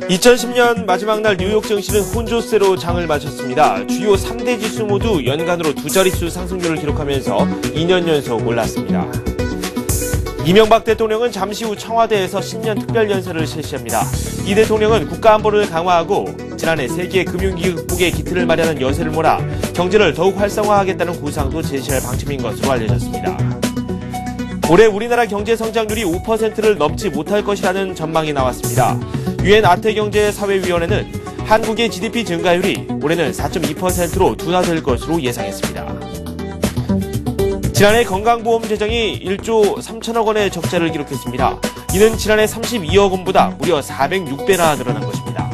2010년 마지막 날 뉴욕 증시는 혼조세로 장을 마쳤습니다. 주요 3대 지수 모두 연간으로 두 자릿수 상승률을 기록하면서 2년 연속 올랐습니다. 이명박 대통령은 잠시 후 청와대에서 신년 특별연설을 실시합니다. 이 대통령은 국가안보를 강화하고 지난해 세계 금융기구 극복의 기틀을 마련한 여세를 몰아 경제를 더욱 활성화하겠다는 구상도 제시할 방침인 것으로 알려졌습니다. 올해 우리나라 경제 성장률이 5%를 넘지 못할 것이라는 전망이 나왔습니다. 유엔 아태경제사회위원회는 한국의 GDP 증가율이 올해는 4.2%로 둔화될 것으로 예상했습니다. 지난해 건강보험 재정이 1조 3천억 원의 적자를 기록했습니다. 이는 지난해 32억 원보다 무려 406배나 늘어난 것입니다.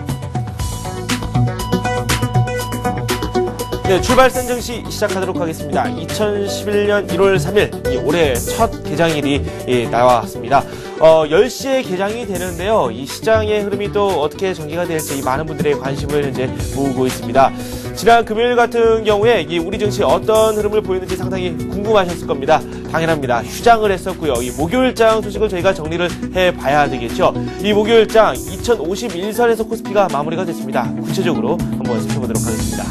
네, 출발선 증시 시작하도록 하겠습니다. 2011년 1월 3일 올해 첫 개장일이 나왔습니다. 10시에 개장이 되는데요. 이 시장의 흐름이 또 어떻게 전개가 될지 많은 분들의 관심을 현재 모으고 있습니다. 지난 금요일 같은 경우에 우리 증시 어떤 흐름을 보이는지 상당히 궁금하셨을 겁니다. 당연합니다. 휴장을 했었고요. 이 목요일장 소식을 저희가 정리를 해봐야 되겠죠. 이 목요일장 2051선에서 코스피가 마무리가 됐습니다. 구체적으로 한번 살펴보도록 하겠습니다.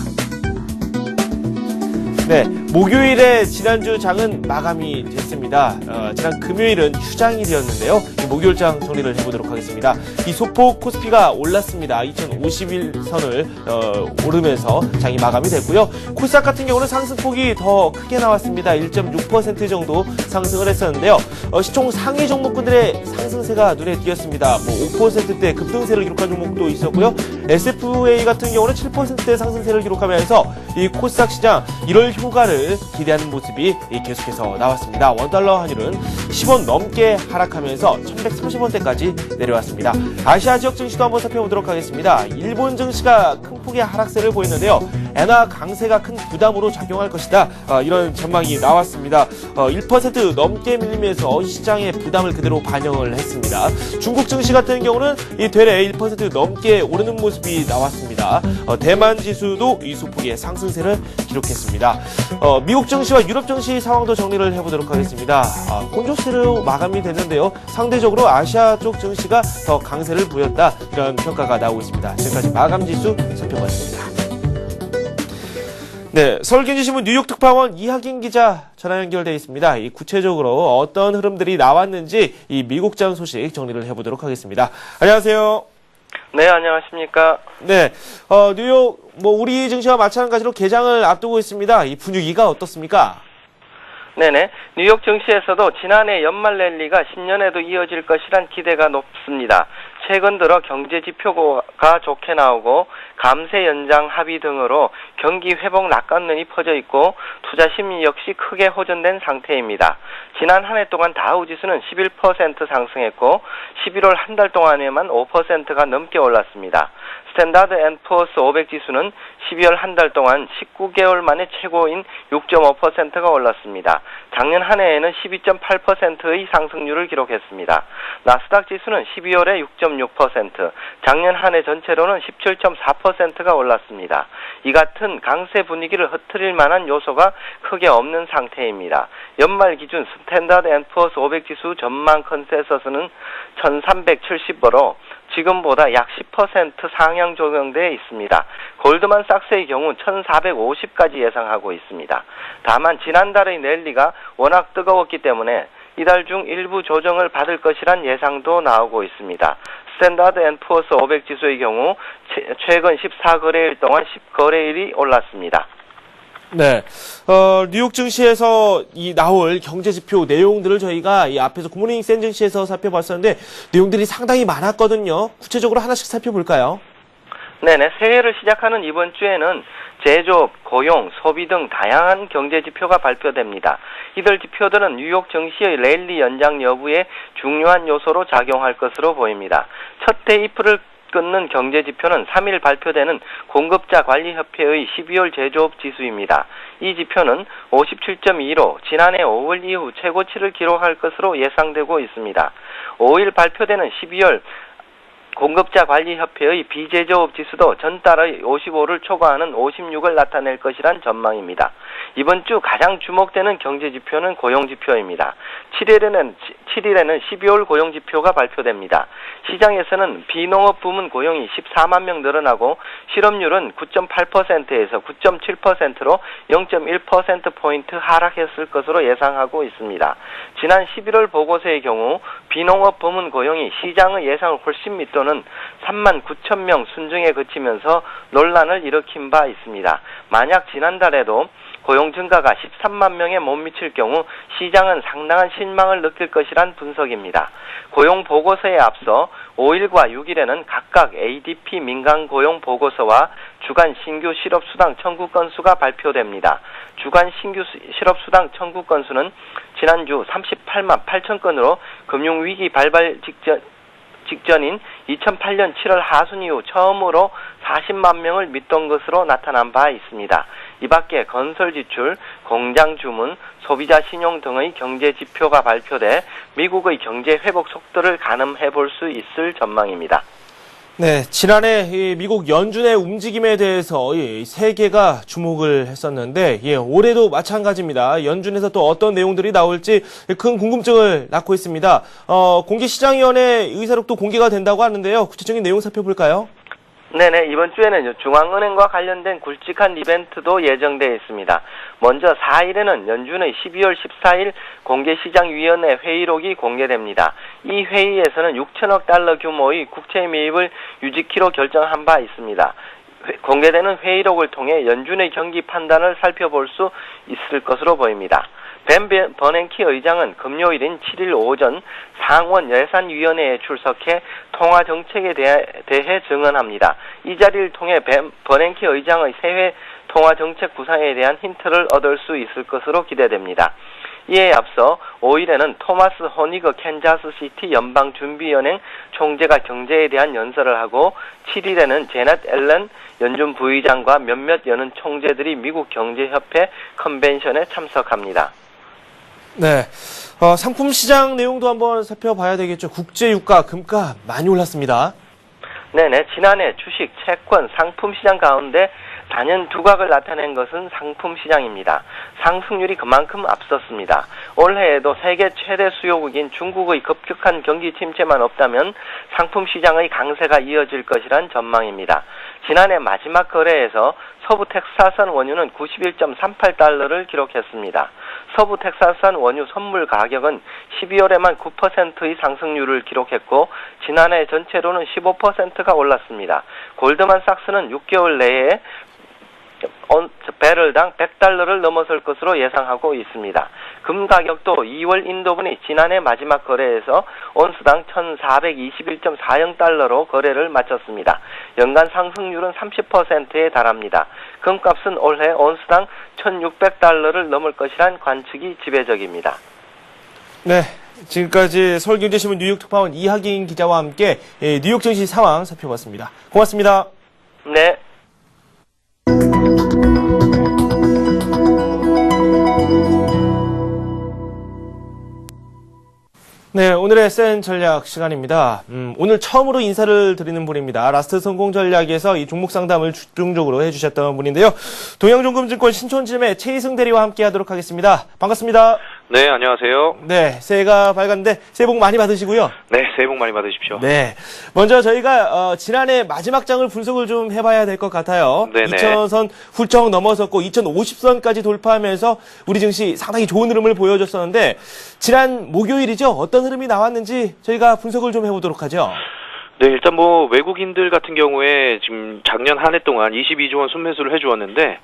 네, 목요일에 지난주 장은 마감이 됐습니다. 지난 금요일은 휴장일이었는데요. 목요일장 정리를 해보도록 하겠습니다. 이 소폭 코스피가 올랐습니다. 2051선을 오르면서 장이 마감이 됐고요. 코스닥 같은 경우는 상승폭이 더 크게 나왔습니다. 1.6% 정도 상승을 했었는데요. 시총 상위 종목군들의 상승세가 눈에 띄었습니다. 5%대 급등세를 기록한 종목도 있었고요. SFA 같은 경우는 7%대 상승세를 기록하면서 이 코스닥 시장 1월 효과를 기대하는 모습이 계속해서 나왔습니다. 원달러 환율은 10원 넘게 하락하면서 1130원대까지 내려왔습니다. 아시아 지역 증시도 한번 살펴보도록 하겠습니다. 일본 증시가 큰 폭의 하락세를 보였는데요. 엔화 강세가 큰 부담으로 작용할 것이다. 이런 전망이 나왔습니다. 1% 넘게 밀리면서 시장의 부담을 그대로 반영을 했습니다. 중국 증시 같은 경우는 되레 1% 넘게 오르는 모습이 나왔습니다. 대만 지수도 이 소폭의 상승세를 기록했습니다. 미국 증시와 유럽 증시 상황도 정리를 해보도록 하겠습니다. 혼조세로 마감이 됐는데요. 상대적으로 아시아 쪽 증시가 더 강세를 보였다. 이런 평가가 나오고 있습니다. 지금까지 마감 지수 살펴봤습니다. 네, 서울경제신문 뉴욕 특파원 이학인 기자 전화 연결되어 있습니다. 구체적으로 어떤 흐름들이 나왔는지 이 미국장 소식 정리를 해보도록 하겠습니다. 안녕하세요. 네, 안녕하십니까. 네, 뉴욕 우리 증시와 마찬가지로 개장을 앞두고 있습니다. 이 분위기가 어떻습니까? 네네. 뉴욕 증시에서도 지난해 연말 랠리가 신년에도 이어질 것이란 기대가 높습니다. 최근 들어 경제 지표가 좋게 나오고 감세 연장 합의 등으로 경기 회복 낙관론이 퍼져 있고 투자 심리 역시 크게 호전된 상태입니다. 지난 한 해 동안 다우지수는 11% 상승했고 11월 한 달 동안에만 5%가 넘게 올랐습니다. 스탠다드 앤 푸어스 500 지수는 12월 한 달 동안 19개월 만에 최고인 6.5%가 올랐습니다. 작년 한 해에는 12.8%의 상승률을 기록했습니다. 나스닥 지수는 12월에 6.6%, 작년 한 해 전체로는 17.4%가 올랐습니다. 이 같은 강세 분위기를 흐트릴 만한 요소가 크게 없는 상태입니다. 연말 기준 스탠다드 앤 푸어스 500 지수 전망 컨센서스는 1370으로 지금보다 약 10% 상향 조정되어 있습니다. 골드만삭스의 경우 1450까지 예상하고 있습니다. 다만 지난달의 랠리가 워낙 뜨거웠기 때문에 이달 중 일부 조정을 받을 것이란 예상도 나오고 있습니다. 스탠다드 앤 푸어스 500 지수의 경우 최근 14거래일 동안 10거래일이 올랐습니다. 네, 뉴욕 증시에서 나올 경제 지표 내용들을 저희가 앞에서 굿모닝 센 증시에서 살펴봤었는데 내용들이 상당히 많았거든요. 구체적으로 하나씩 살펴볼까요? 네네, 새해를 시작하는 이번 주에는 제조업, 고용, 소비 등 다양한 경제 지표가 발표됩니다. 이들 지표들은 뉴욕 증시의 랠리 연장 여부에 중요한 요소로 작용할 것으로 보입니다. 첫 대입을 끊는 경제 지표는 3일 발표되는 공급자 관리협회의 12월 제조업 지수입니다. 이 지표는 57.2로 지난해 5월 이후 최고치를 기록할 것으로 예상되고 있습니다. 5일 발표되는 12월 공급자 관리협회의 비제조업 지수도 전달의 55를 초과하는 56을 나타낼 것이란 전망입니다. 이번 주 가장 주목되는 경제지표는 고용지표입니다. 7일에는 12월 고용지표가 발표됩니다. 시장에서는 비농업 부문 고용이 14만 명 늘어나고 실업률은 9.8%에서 9.7%로 0.1%포인트 하락했을 것으로 예상하고 있습니다. 지난 11월 보고서의 경우 비농업 부문 고용이 시장의 예상을 훨씬 밑도는 3만 9천 명 순증에 그치면서 논란을 일으킨 바 있습니다. 만약 지난달에도 고용 증가가 13만 명에 못 미칠 경우 시장은 상당한 실망을 느낄 것이란 분석입니다. 고용 보고서에 앞서 5일과 6일에는 각각 ADP 민간 고용 보고서와 주간 신규 실업수당 청구 건수가 발표됩니다. 주간 신규 실업수당 청구 건수는 지난주 38만 8천 건으로 금융위기 발발 직전인 2008년 7월 하순 이후 처음으로 40만 명을 밑돈 것으로 나타난 바 있습니다. 이 밖에 건설 지출, 공장 주문, 소비자 신용 등의 경제 지표가 발표돼 미국의 경제 회복 속도를 가늠해 볼 수 있을 전망입니다. 네, 지난해 이 미국 연준의 움직임에 대해서 세계가 주목을 했었는데 올해도 마찬가지입니다. 연준에서 또 어떤 내용들이 나올지 큰 궁금증을 낳고 있습니다. 공개시장위원회 의사록도 공개가 된다고 하는데요. 구체적인 내용 살펴볼까요? 네네, 이번 주에는 중앙은행과 관련된 굵직한 이벤트도 예정되어 있습니다. 먼저 4일에는 연준의 12월 14일 공개시장위원회 회의록이 공개됩니다. 이 회의에서는 6천억 달러 규모의 국채 매입을 유지키로 결정한 바 있습니다. 공개되는 회의록을 통해 연준의 경기 판단을 살펴볼 수 있을 것으로 보입니다. 벤 버냉키 의장은 금요일인 7일 오전 상원 예산위원회에 출석해 통화정책에 대해 증언합니다. 이 자리를 통해 벤 버냉키 의장의 새해 통화정책 구상에 대한 힌트를 얻을 수 있을 것으로 기대됩니다. 이에 앞서 5일에는 토마스 호니거 캔자스시티 연방준비연행 총재가 경제에 대한 연설을 하고 7일에는 제넷 앨런 연준 부의장과 몇몇 연은 총재들이 미국 경제협회 컨벤션에 참석합니다. 네, 상품 시장 내용도 한번 살펴봐야 되겠죠. 국제 유가, 금가 많이 올랐습니다. 네네, 지난해 주식, 채권, 상품 시장 가운데 단연 두각을 나타낸 것은 상품 시장입니다. 상승률이 그만큼 앞섰습니다. 올해에도 세계 최대 수요국인 중국의 급격한 경기 침체만 없다면 상품 시장의 강세가 이어질 것이란 전망입니다. 지난해 마지막 거래에서 서부 텍사스산 원유는 91.38달러를 기록했습니다. 서부 텍사스산 원유 선물 가격은 12월에만 9%의 상승률을 기록했고 지난해 전체로는 15%가 올랐습니다. 골드만삭스는 6개월 내에 배럴당 100달러를 넘어설 것으로 예상하고 있습니다. 금 가격도 2월 인도분이 지난해 마지막 거래에서 온스당 1421.40달러로 거래를 마쳤습니다. 연간 상승률은 30%에 달합니다. 금값은 올해 온스당 1600달러를 넘을 것이란 관측이 지배적입니다. 네, 지금까지 서울경제신문 뉴욕 특파원 이하긴 기자와 함께 뉴욕 증시 상황 살펴봤습니다. 고맙습니다. 네. 네, 오늘의 센 전략 시간입니다. 오늘 처음으로 인사를 드리는 분입니다. 라스트 성공 전략에서 이 종목 상담을 집중적으로 해주셨던 분인데요. 동양종금증권 신촌지점의 최희승 대리와 함께 하도록 하겠습니다. 반갑습니다. 네, 안녕하세요. 네, 새해가 밝았는데 새해 복 많이 받으시고요. 네, 새해 복 많이 받으십시오. 네, 먼저 저희가 지난해 마지막 장을 분석을 좀 해봐야 될 것 같아요. 네네. 2000선 훌쩍 넘어섰고 2050선까지 돌파하면서 우리 증시 상당히 좋은 흐름을 보여줬었는데 지난 목요일이죠. 어떤 흐름이 나왔는지 저희가 분석을 좀 해보도록 하죠. 네, 일단 뭐 외국인들 같은 경우에 지금 작년 한 해 동안 22조 원 순매수를 해주었는데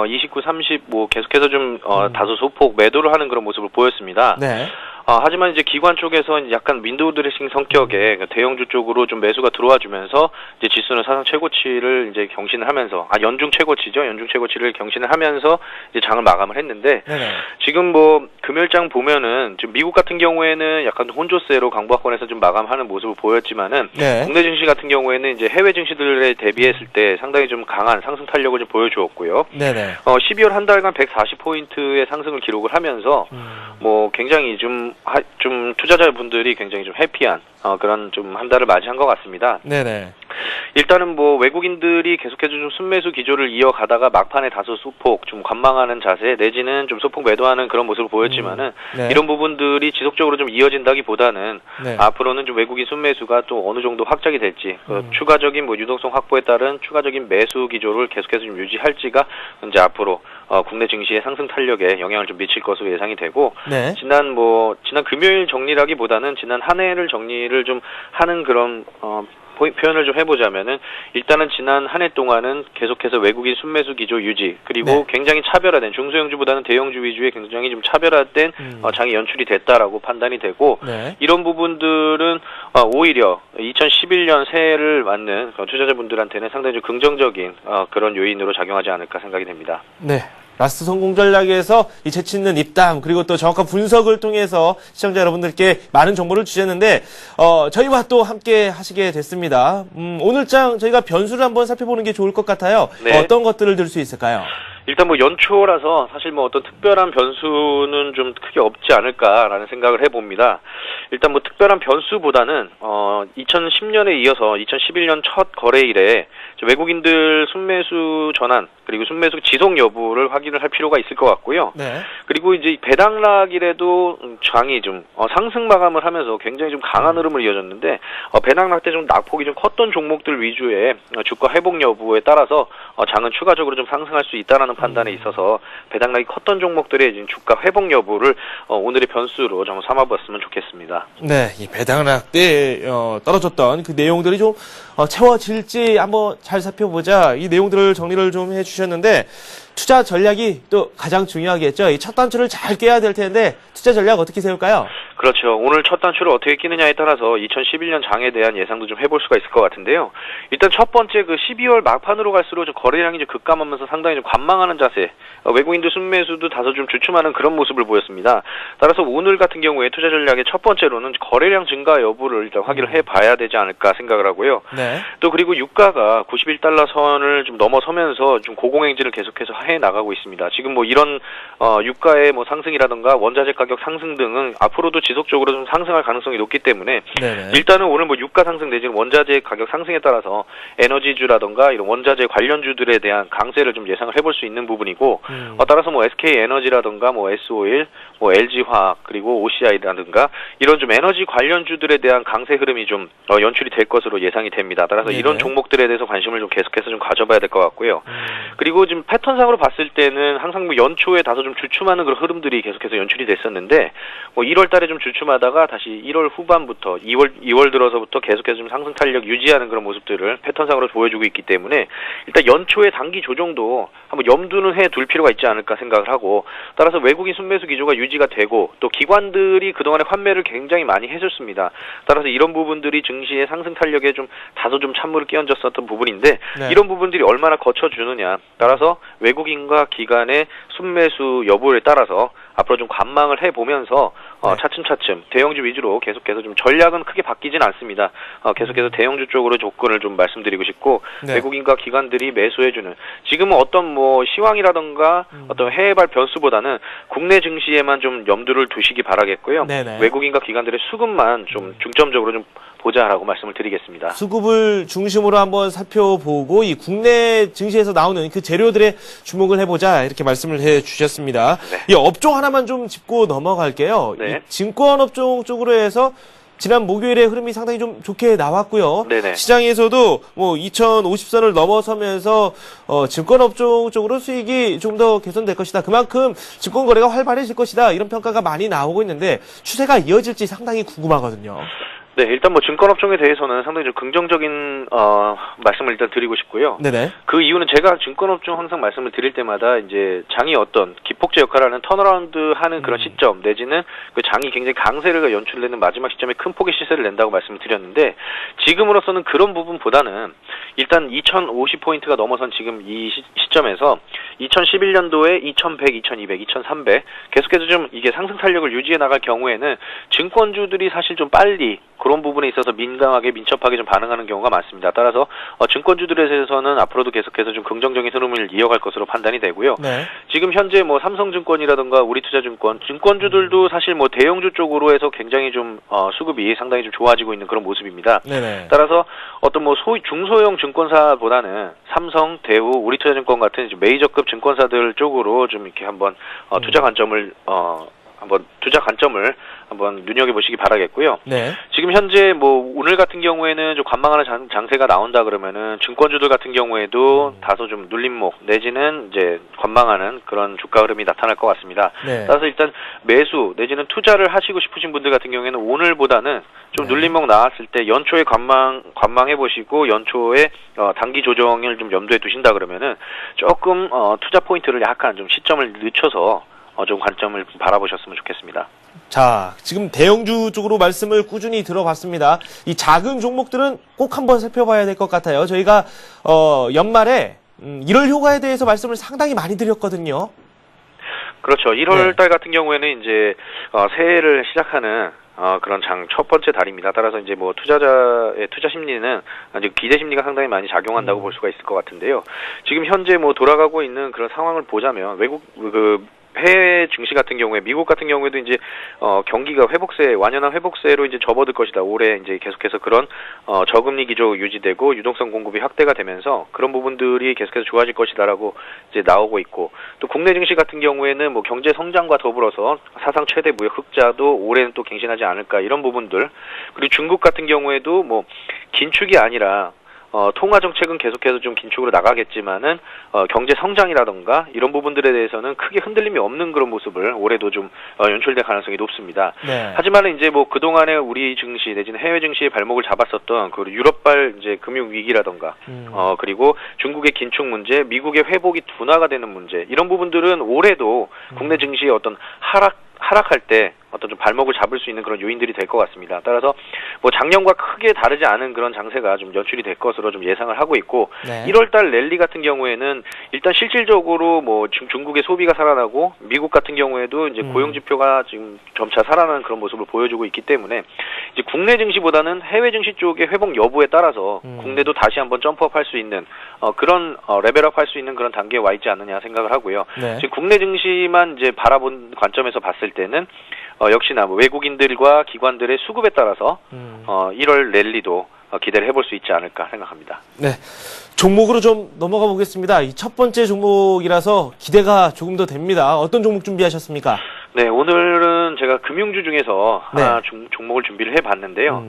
29, 30 뭐 계속해서 좀 다소 소폭 매도를 하는 그런 모습을 보였습니다. 네. 하지만 이제 기관 쪽에서 약간 윈도우 드레싱 성격의 대형주 쪽으로 좀 매수가 들어와 주면서 이제 지수는 사상 최고치를 이제 경신을 하면서 연중 최고치죠. 연중 최고치를 경신을 하면서 이제 장을 마감을 했는데 네네. 지금 뭐 금요일장 보면은 지금 미국 같은 경우에는 약간 혼조세로 강보합권에서 좀 마감하는 모습을 보였지만은 네. 국내 증시 같은 경우에는 이제 해외 증시들에 대비했을 때 상당히 좀 강한 상승 탄력을 좀 보여주었고요. 네네. 12월 한 달간 140포인트의 상승을 기록을 하면서 뭐 굉장히 좀 투자자분들이 굉장히 좀 해피한 그런 좀 한 달을 맞이한 것 같습니다. 네네. 일단은 뭐 외국인들이 계속해서 좀 순매수 기조를 이어가다가 막판에 다소 소폭 좀 관망하는 자세 내지는 좀 소폭 매도하는 그런 모습을 보였지만은 네. 이런 부분들이 지속적으로 좀 이어진다기보다는 네. 앞으로는 좀 외국인 순매수가 또 어느 정도 확장이 될지 추가적인 뭐 유동성 확보에 따른 추가적인 매수 기조를 계속해서 좀 유지할지가 이제 앞으로 국내 증시의 상승 탄력에 영향을 좀 미칠 것으로 예상이 되고 네. 지난 금요일 정리라기보다는 지난 한 해를 정리를 좀 하는 그런 표현을 좀 해보자면은 일단은 지난 한 해 동안은 계속해서 외국인 순매수 기조 유지 그리고 네. 굉장히 차별화된 중소형주보다는 대형주 위주의 굉장히 좀 차별화된 장이 연출이 됐다라고 판단이 되고 네. 이런 부분들은 오히려 2011년 새해를 맞는 투자자분들한테는 상당히 좀 긍정적인 그런 요인으로 작용하지 않을까 생각이 됩니다. 네. 라스트 성공 전략에서 이 재치 있는 입담 그리고 또 정확한 분석을 통해서 시청자 여러분들께 많은 정보를 주셨는데 저희와 또 함께 하시게 됐습니다. 오늘장 저희가 변수를 한번 살펴보는 게 좋을 것 같아요. 네. 어떤 것들을 들 수 있을까요? 일단 뭐 연초라서 사실 뭐 어떤 특별한 변수는 좀 크게 없지 않을까라는 생각을 해봅니다. 일단 뭐 특별한 변수보다는 2010년에 이어서 2011년 첫 거래일에 외국인들 순매수 전환 그리고 순매수 지속 여부를 확인을 할 필요가 있을 것 같고요. 네. 그리고 이제 배당락일에도 장이 좀 상승 마감을 하면서 굉장히 좀 강한 흐름을 이어졌는데 배당락 때 좀 낙폭이 좀 컸던 종목들 위주의 주가 회복 여부에 따라서 장은 추가적으로 좀 상승할 수 있다라는 판단에 있어서 배당락이 컸던 종목들의 지금 주가 회복 여부를 오늘의 변수로 좀 삼아봤으면 좋겠습니다. 네, 이 배당락 때 떨어졌던 그 내용들이 좀 채워질지 한번 잘 살펴보자. 이 내용들을 정리를 좀 해주셨는데 투자 전략이 또 가장 중요하겠죠. 이 첫 단추를 잘 깨야 될 텐데 투자 전략 어떻게 세울까요? 그렇죠. 오늘 첫 단추를 어떻게 끼느냐에 따라서 2011년 장에 대한 예상도 좀 해볼 수가 있을 것 같은데요. 일단 첫 번째 그 12월 막판으로 갈수록 좀 거래량이 좀 급감하면서 상당히 좀 관망하는 자세, 외국인들 순매수도 다소 좀 주춤하는 그런 모습을 보였습니다. 따라서 오늘 같은 경우에 투자 전략의 첫 번째로는 거래량 증가 여부를 일단 확인을 해봐야 되지 않을까 생각을 하고요. 네. 또 그리고 유가가 91달러 선을 좀 넘어서면서 좀 고공행진을 계속해서 해 나가고 있습니다. 지금 뭐 이런 유가의 뭐 상승이라든가 원자재 가격 상승 등은 앞으로도 지속적으로 좀 상승할 가능성이 높기 때문에 네네. 일단은 오늘 뭐 유가 상승 내지는 원자재 가격 상승에 따라서 에너지주라든가 이런 원자재 관련주들에 대한 강세를 좀 예상을 해볼 수 있는 부분이고 따라서 뭐 SK 에너지라든가 뭐 S-오일, 뭐 LG 화학 그리고 OCI라든가 이런 좀 에너지 관련주들에 대한 강세 흐름이 좀 연출이 될 것으로 예상이 됩니다. 따라서 네네. 이런 종목들에 대해서 관심을 좀 계속해서 좀 가져봐야 될 것 같고요. 그리고 지금 패턴상으로 봤을 때는 항상 뭐 연초에 다소 좀 주춤하는 그런 흐름들이 계속해서 연출이 됐었는데 뭐 1월 달에 좀 주춤하다가 다시 1월 후반부터 2월 들어서부터 계속해서 좀 상승 탄력 유지하는 그런 모습들을 패턴상으로 보여주고 있기 때문에 일단 연초의 단기 조정도 한번 염두는 해둘 필요가 있지 않을까 생각을 하고 따라서 외국인 순매수 기조가 유지가 되고 또 기관들이 그동안에 환매를 굉장히 많이 해줬습니다. 따라서 이런 부분들이 증시의 상승 탄력에 좀 다소 좀 찬물을 끼얹었었던 부분인데 네. 이런 부분들이 얼마나 거쳐주느냐 따라서 외국인과 기관의 순매수 여부에 따라서 앞으로 좀 관망을 해보면서 네. 차츰차츰 대형주 위주로 계속해서 좀 전략은 크게 바뀌진 않습니다. 계속해서 대형주 쪽으로 조건을 좀 말씀드리고 싶고 네. 외국인과 기관들이 매수해주는 지금은 어떤 뭐 시황이라던가 어떤 해외발 변수보다는 국내 증시에만 좀 염두를 두시기 바라겠고요. 네네. 외국인과 기관들의 수급만 좀 중점적으로 좀 보자라고 말씀을 드리겠습니다. 수급을 중심으로 한번 살펴보고 이 국내 증시에서 나오는 그 재료들에 주목을 해보자 이렇게 말씀을 해주셨습니다. 네. 이 업종 하나만 좀 짚고 넘어갈게요. 네. 이 증권업종 쪽으로 해서 지난 목요일에 흐름이 상당히 좀 좋게 나왔고요. 네네. 시장에서도 뭐 2050선을 넘어서면서 증권업종 쪽으로 수익이 좀 더 개선될 것이다. 그만큼 증권 거래가 활발해질 것이다. 이런 평가가 많이 나오고 있는데 추세가 이어질지 상당히 궁금하거든요. 네, 일단 뭐 증권업종에 대해서는 상당히 좀 긍정적인 말씀을 일단 드리고 싶고요. 네네. 그 이유는 제가 증권업종 항상 말씀을 드릴 때마다 이제 장이 어떤 기폭제 역할을 하는 턴어라운드 하는 그런 시점 내지는 그 장이 굉장히 강세를 연출되는 마지막 시점에 큰 폭의 시세를 낸다고 말씀을 드렸는데 지금으로서는 그런 부분보다는 일단 2050포인트가 넘어선 지금 이 시점에서 2011년도에 2100, 2200, 2300 계속해서 좀 이게 상승 탄력을 유지해 나갈 경우에는 증권주들이 사실 좀 빨리 그런 부분에 있어서 민감하게 민첩하게 좀 반응하는 경우가 많습니다. 따라서 증권주들에서는 앞으로도 계속해서 좀 긍정적인 흐름을 이어갈 것으로 판단이 되고요. 네. 지금 현재 뭐 삼성증권이라든가 우리투자증권, 증권주들도 사실 뭐 대형주 쪽으로 해서 굉장히 좀 수급이 상당히 좀 좋아지고 있는 그런 모습입니다. 네네. 따라서 어떤 뭐 중소형 증권사보다는 삼성, 대우, 우리투자증권 같은 이제 메이저급 증권사들 쪽으로 좀 이렇게 한번 투자 관점을 한번 눈여겨보시기 바라겠고요. 네. 지금 현재 뭐 오늘 같은 경우에는 좀 관망하는 장세가 나온다 그러면은 증권주들 같은 경우에도 다소 좀 눌림목 내지는 이제 관망하는 그런 주가 흐름이 나타날 것 같습니다. 네. 따라서 일단 매수 내지는 투자를 하시고 싶으신 분들 같은 경우에는 오늘보다는 좀 네. 눌림목 나왔을 때 연초에 관망해 보시고 연초에 단기 조정을 좀 염두에 두신다 그러면은 조금 투자 포인트를 약간 좀 시점을 늦춰서 좀 관점을 바라보셨으면 좋겠습니다. 자, 지금 대형주 쪽으로 말씀을 꾸준히 들어봤습니다. 이 작은 종목들은 꼭 한번 살펴봐야 될 것 같아요. 저희가 연말에 1월 효과에 대해서 말씀을 상당히 많이 드렸거든요. 그렇죠. 1월 달 같은 경우에는 이제 새해를 시작하는 그런 첫 번째 달입니다. 따라서 이제 뭐 투자자의 투자 심리는 아주 기대 심리가 상당히 많이 작용한다고 볼 수가 있을 것 같은데요. 지금 현재 뭐 돌아가고 있는 그런 상황을 보자면 해외 증시 같은 경우에 미국 같은 경우에도 이제 경기가 완연한 회복세로 이제 접어들 것이다. 올해 이제 계속해서 그런 저금리 기조 유지되고 유동성 공급이 확대가 되면서 그런 부분들이 계속해서 좋아질 것이다라고 이제 나오고 있고, 또 국내 증시 같은 경우에는 뭐 경제 성장과 더불어서 사상 최대 무역 흑자도 올해는 또 갱신하지 않을까 이런 부분들, 그리고 중국 같은 경우에도 뭐 긴축이 아니라 통화 정책은 계속해서 좀 긴축으로 나가겠지만은 경제 성장이라던가 이런 부분들에 대해서는 크게 흔들림이 없는 그런 모습을 올해도 좀 연출될 가능성이 높습니다. 네. 하지만 이제 뭐 그동안에 우리 증시 내지는 해외 증시의 발목을 잡았었던 그 유럽발 이제 금융 위기라던가 그리고 중국의 긴축 문제, 미국의 회복이 둔화가 되는 문제, 이런 부분들은 올해도 국내 증시의 어떤 하락할 때 어떤 좀 발목을 잡을 수 있는 그런 요인들이 될 것 같습니다. 따라서 뭐 작년과 크게 다르지 않은 그런 장세가 좀 연출이 될 것으로 좀 예상을 하고 있고, 네. 1월달 랠리 같은 경우에는 일단 실질적으로 뭐 중국의 소비가 살아나고 미국 같은 경우에도 이제 고용 지표가 지금 점차 살아나는 그런 모습을 보여주고 있기 때문에 이제 국내 증시보다는 해외 증시 쪽의 회복 여부에 따라서 국내도 다시 한번 점프업할 수 있는 그런 레벨업할 수 있는 그런 단계에 와 있지 않느냐 생각을 하고요. 네. 지금 국내 증시만 이제 바라본 관점에서 봤을 때는 역시나 뭐 외국인들과 기관들의 수급에 따라서 1월 랠리도 기대를 해볼 수 있지 않을까 생각합니다. 네. 종목으로 좀 넘어가 보겠습니다. 이 첫 번째 종목이라서 기대가 조금 더 됩니다. 어떤 종목 준비하셨습니까? 네, 오늘은 제가 금융주 중에서 네. 하나 종목을 준비를 해봤는데요.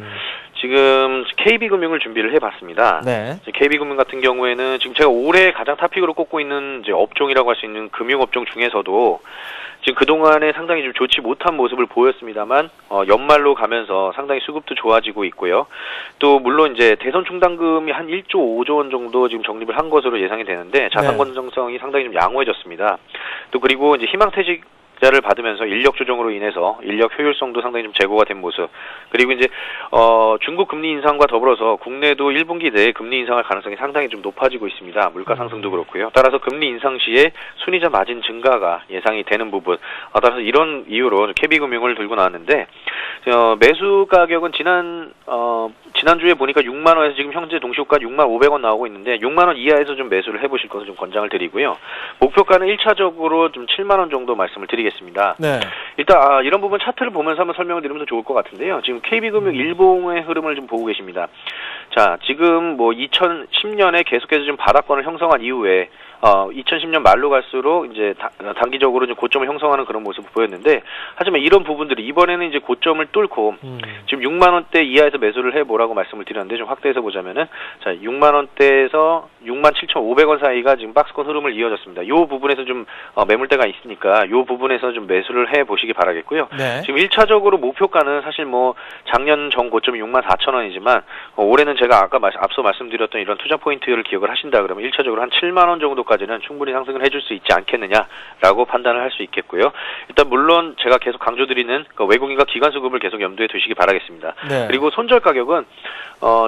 지금 KB금융을 준비를 해봤습니다. 네. KB금융 같은 경우에는 지금 제가 올해 가장 탑픽으로 꼽고 있는 이제 업종이라고 할 수 있는 금융업종 중에서도 지금 그동안에 상당히 좀 좋지 못한 모습을 보였습니다만 연말로 가면서 상당히 수급도 좋아지고 있고요. 또 물론 이제 대선 충당금이 한 1조 5조 원 정도 지금 적립을 한 것으로 예상이 되는데 자산 건전성이 상당히 좀 양호해졌습니다. 또 그리고 이제 희망퇴직 자를 받으면서 인력 조정으로 인해서 인력 효율성도 상당히 좀 제고가 된 모습, 그리고 이제 중국 금리 인상과 더불어서 국내도 1분기 내에 금리 인상할 가능성이 상당히 좀 높아지고 있습니다. 물가 상승도 그렇고요. 따라서 금리 인상 시에 순이자 마진 증가가 예상이 되는 부분, 따라서 이런 이유로 KB금융을 들고 나왔는데 매수 가격은 지난주에 보니까 6만 원에서 지금 현재 동시효가 6만 500원 나오고 있는데 6만 원 이하에서 좀 매수를 해보실 것을 좀 권장을 드리고요. 목표가는 1차적으로 좀 7만 원 정도 말씀을 드리겠습니다. 네. 일단 이런 부분 차트를 보면서 한번 설명을 드리면 더 좋을 것 같은데요. 지금 KB금융 일봉의 흐름을 좀 보고 계십니다. 자, 지금 뭐 2010년에 계속해서 좀 바닥권을 형성한 이후에 2010년 말로 갈수록 이제 단기적으로 좀 고점을 형성하는 그런 모습을 보였는데, 하지만 이런 부분들이 이번에는 이제 고점을 뚫고 지금 6만 원대 이하에서 매수를 해보라고 말씀을 드렸는데, 좀 확대해서 보자면은 자 6만 원대에서 67,500원 사이가 지금 박스권 흐름을 이어졌습니다. 이 부분에서 좀 매물대가 있으니까 이 부분에서 좀 매수를 해 보시기 바라겠고요. 네. 지금 1차적으로 목표가는 사실 뭐 작년 전 고점이 64,000원이지만 올해는 제가 아까 앞서 말씀드렸던 이런 투자 포인트를 기억을 하신다 그러면 1차적으로 한 7만 원 정도까지는 충분히 상승을 해줄 수 있지 않겠느냐라고 판단을 할 수 있겠고요. 일단 물론 제가 계속 강조드리는 그 외국인과 기관 수급을 계속 염두에 두시기 바라겠습니다. 네. 그리고 손절 가격은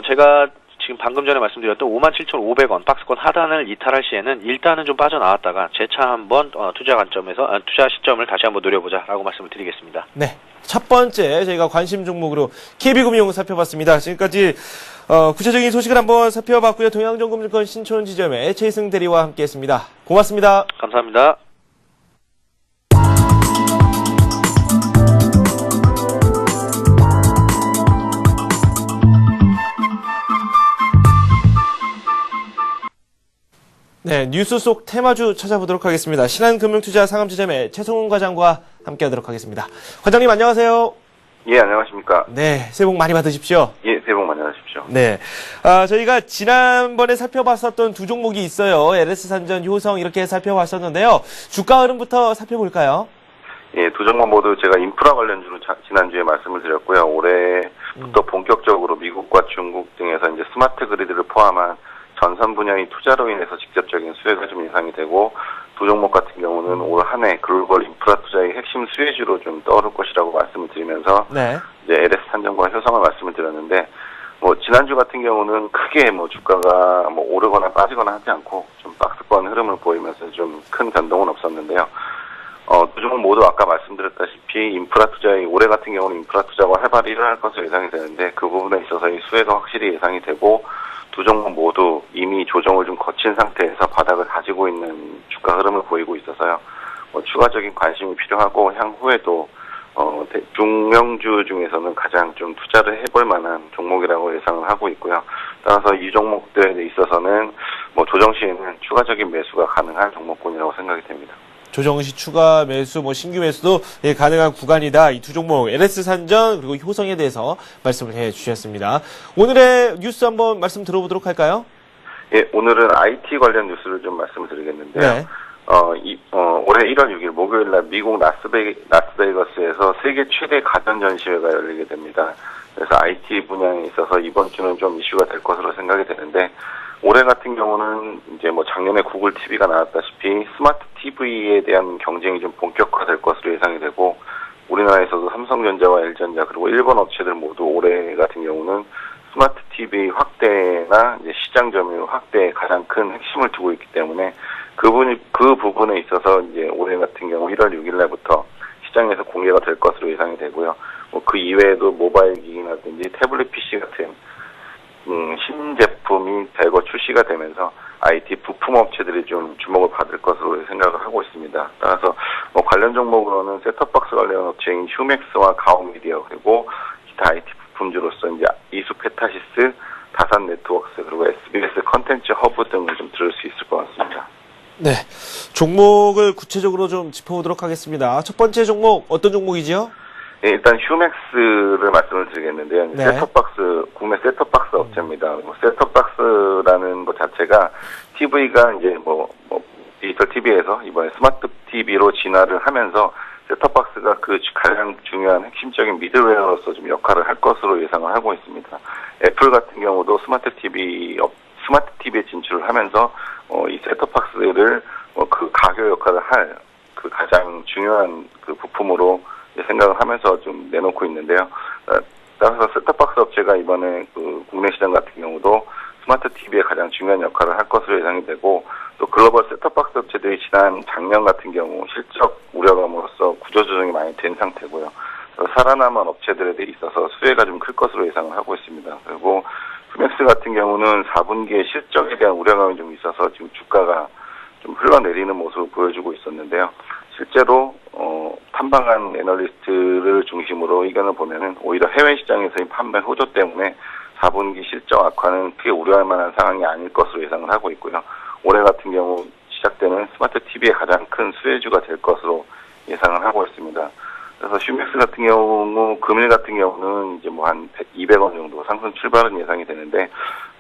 제가 지금 방금 전에 말씀드렸던 57,500원 박스권 하단을 이탈할 시에는 일단은 좀 빠져나왔다가 재차 한번 투자 시점을 다시 한번 노려보자라고 말씀을 드리겠습니다. 네. 첫 번째 저희가 관심 종목으로 KB금융 살펴봤습니다. 지금까지 구체적인 소식을 한번 살펴봤고요. 동양정금증권 신촌 지점의 최승 대리와 함께했습니다. 고맙습니다. 감사합니다. 네, 뉴스 속 테마주 찾아보도록 하겠습니다. 신한금융투자 상암지점의 최성훈 과장과 함께하도록 하겠습니다. 과장님 안녕하세요. 예, 안녕하십니까. 네, 새해 복 많이 받으십시오. 예, 새해 복 많이 받으십시오. 네, 저희가 지난번에 살펴봤었던 두 종목이 있어요. LS산전, 효성 이렇게 살펴봤었는데요. 주가 흐름부터 살펴볼까요? 예, 두 종목 모두 제가 인프라 관련주로 지난주에 말씀을 드렸고요. 올해부터 본격적으로 미국과 중국 등에서 이제 스마트 그리드를 포함한 전선 분야의 투자로 인해서 직접적인 수혜가 좀 예상이 되고, 두 종목 같은 경우는 올 한 해 글로벌 인프라 투자의 핵심 수혜주로 좀 떠오를 것이라고 말씀을 드리면서 네. 이제 LS산전과 효성을 말씀을 드렸는데, 지난주 같은 경우는 크게 주가가 오르거나 빠지거나 하지 않고 좀 박스권 흐름을 보이면서 좀 큰 변동은 없었는데요. 두 종목 모두 아까 말씀드렸다시피 인프라 투자의 올해 같은 경우는 인프라 투자가 활발히 일어날 것으로 예상이 되는데, 그 부분에 있어서의 수혜가 확실히 예상이 되고, 두 종목 모두 이미 조정을 좀 거친 상태에서 바닥을 다지고 있는 주가 흐름을 보이고 있어서요. 추가적인 관심이 필요하고, 향후에도 중형주 중에서는 가장 좀 투자를 해볼 만한 종목이라고 예상을 하고 있고요. 따라서 이 종목들에 있어서는 조정 시에는 추가적인 매수가 가능한 종목군이라고 생각이 됩니다. 조정 시 추가 매수, 신규 매수도 가능한 구간이다. 이 두 종목, LS산전 그리고 효성에 대해서 말씀을 해주셨습니다. 오늘의 뉴스 한번 말씀 들어보도록 할까요? 예, 오늘은 IT 관련 뉴스를 좀 말씀을 드리겠는데요. 네. 올해 1월 6일 목요일 날 미국 라스베이거스에서 세계 최대 가전 전시회가 열리게 됩니다. 그래서 IT 분야에 있어서 이번 주는 좀 이슈가 될 것으로 생각이 되는데, 올해 같은 경우는 이제 작년에 구글 TV가 나왔다시피 스마트 TV에 대한 경쟁이 좀 본격화될 것으로 예상이 되고, 우리나라에서도 삼성전자와 LG전자 그리고 일본 업체들 모두 올해 같은 경우는 스마트 TV 확대나 이제 시장 점유율 확대에 가장 큰 핵심을 두고 있기 때문에 그 부분에 있어서 이제 올해 같은 경우 1월 6일 날부터 시장에서 공개가 될 것으로 예상이 되고요. 그 이외에도 모바일 기기라든지 태블릿 PC 같은 신제품이 대거 출시가 되면서 IT 부품 업체들이 좀 주목을 받을 것으로 생각을 하고 있습니다. 따라서 관련 종목으로는 셋톱박스 관련 업체인 휴맥스와 가오미디어 그리고 기타 IT 부품주로서 이제 이수페타시스, 다산 네트워크스 그리고 SBS 컨텐츠 허브 등을 좀 들을 수 있을 것 같습니다. 네, 종목을 구체적으로 좀 짚어보도록 하겠습니다. 첫 번째 종목 어떤 종목이죠? 네, 일단 휴맥스를 말씀을 드리겠는데요. 네. 셋톱박스, 국내 셋톱박스 업체입니다. 셋톱박스라는 것 자체가 TV가 이제 디지털 TV에서 이번에 스마트 TV로 진화를 하면서 셋톱박스가 그 가장 중요한 핵심적인 미들웨어로서 좀 역할을 할 것으로 예상을 하고 있습니다. 애플 같은 경우도 스마트 TV에 진출을 하면서 이 셋톱박스를 그 가교 역할을 할 그 가장 중요한 그 부품으로 생각을 하면서 좀 내놓고 있는데요. 따라서 셋톱박스 업체가 이번에 그 국내 시장 같은 경우도 스마트 TV에 가장 중요한 역할을 할 것으로 예상이 되고, 또 글로벌 셋톱박스 업체들이 작년 같은 경우 실적 우려감으로써 구조조정이 많이 된 상태고요. 살아남은 업체들에 있어서 수혜가 좀 클 것으로 예상을 하고 있습니다. 그리고 휴맥스 같은 경우는 4분기에 실적에 대한 우려감이 좀 있어서 지금 주가가 좀 흘러내리는 모습을 보여주고 있었는데요. 실제로 탐방한 애널리스트를 중심으로 의견을 보면은 오히려 해외 시장에서의 판매 호조 때문에 4분기 실적 악화는 크게 우려할 만한 상황이 아닐 것으로 예상을 하고 있고요. 올해 같은 경우 시작되는 스마트 TV의 가장 큰 수혜주가 될 것으로 예상을 하고 있습니다. 그래서 휴맥스 같은 경우, 금일 같은 경우는 이제 한 200원 정도 상승 출발은 예상이 되는데,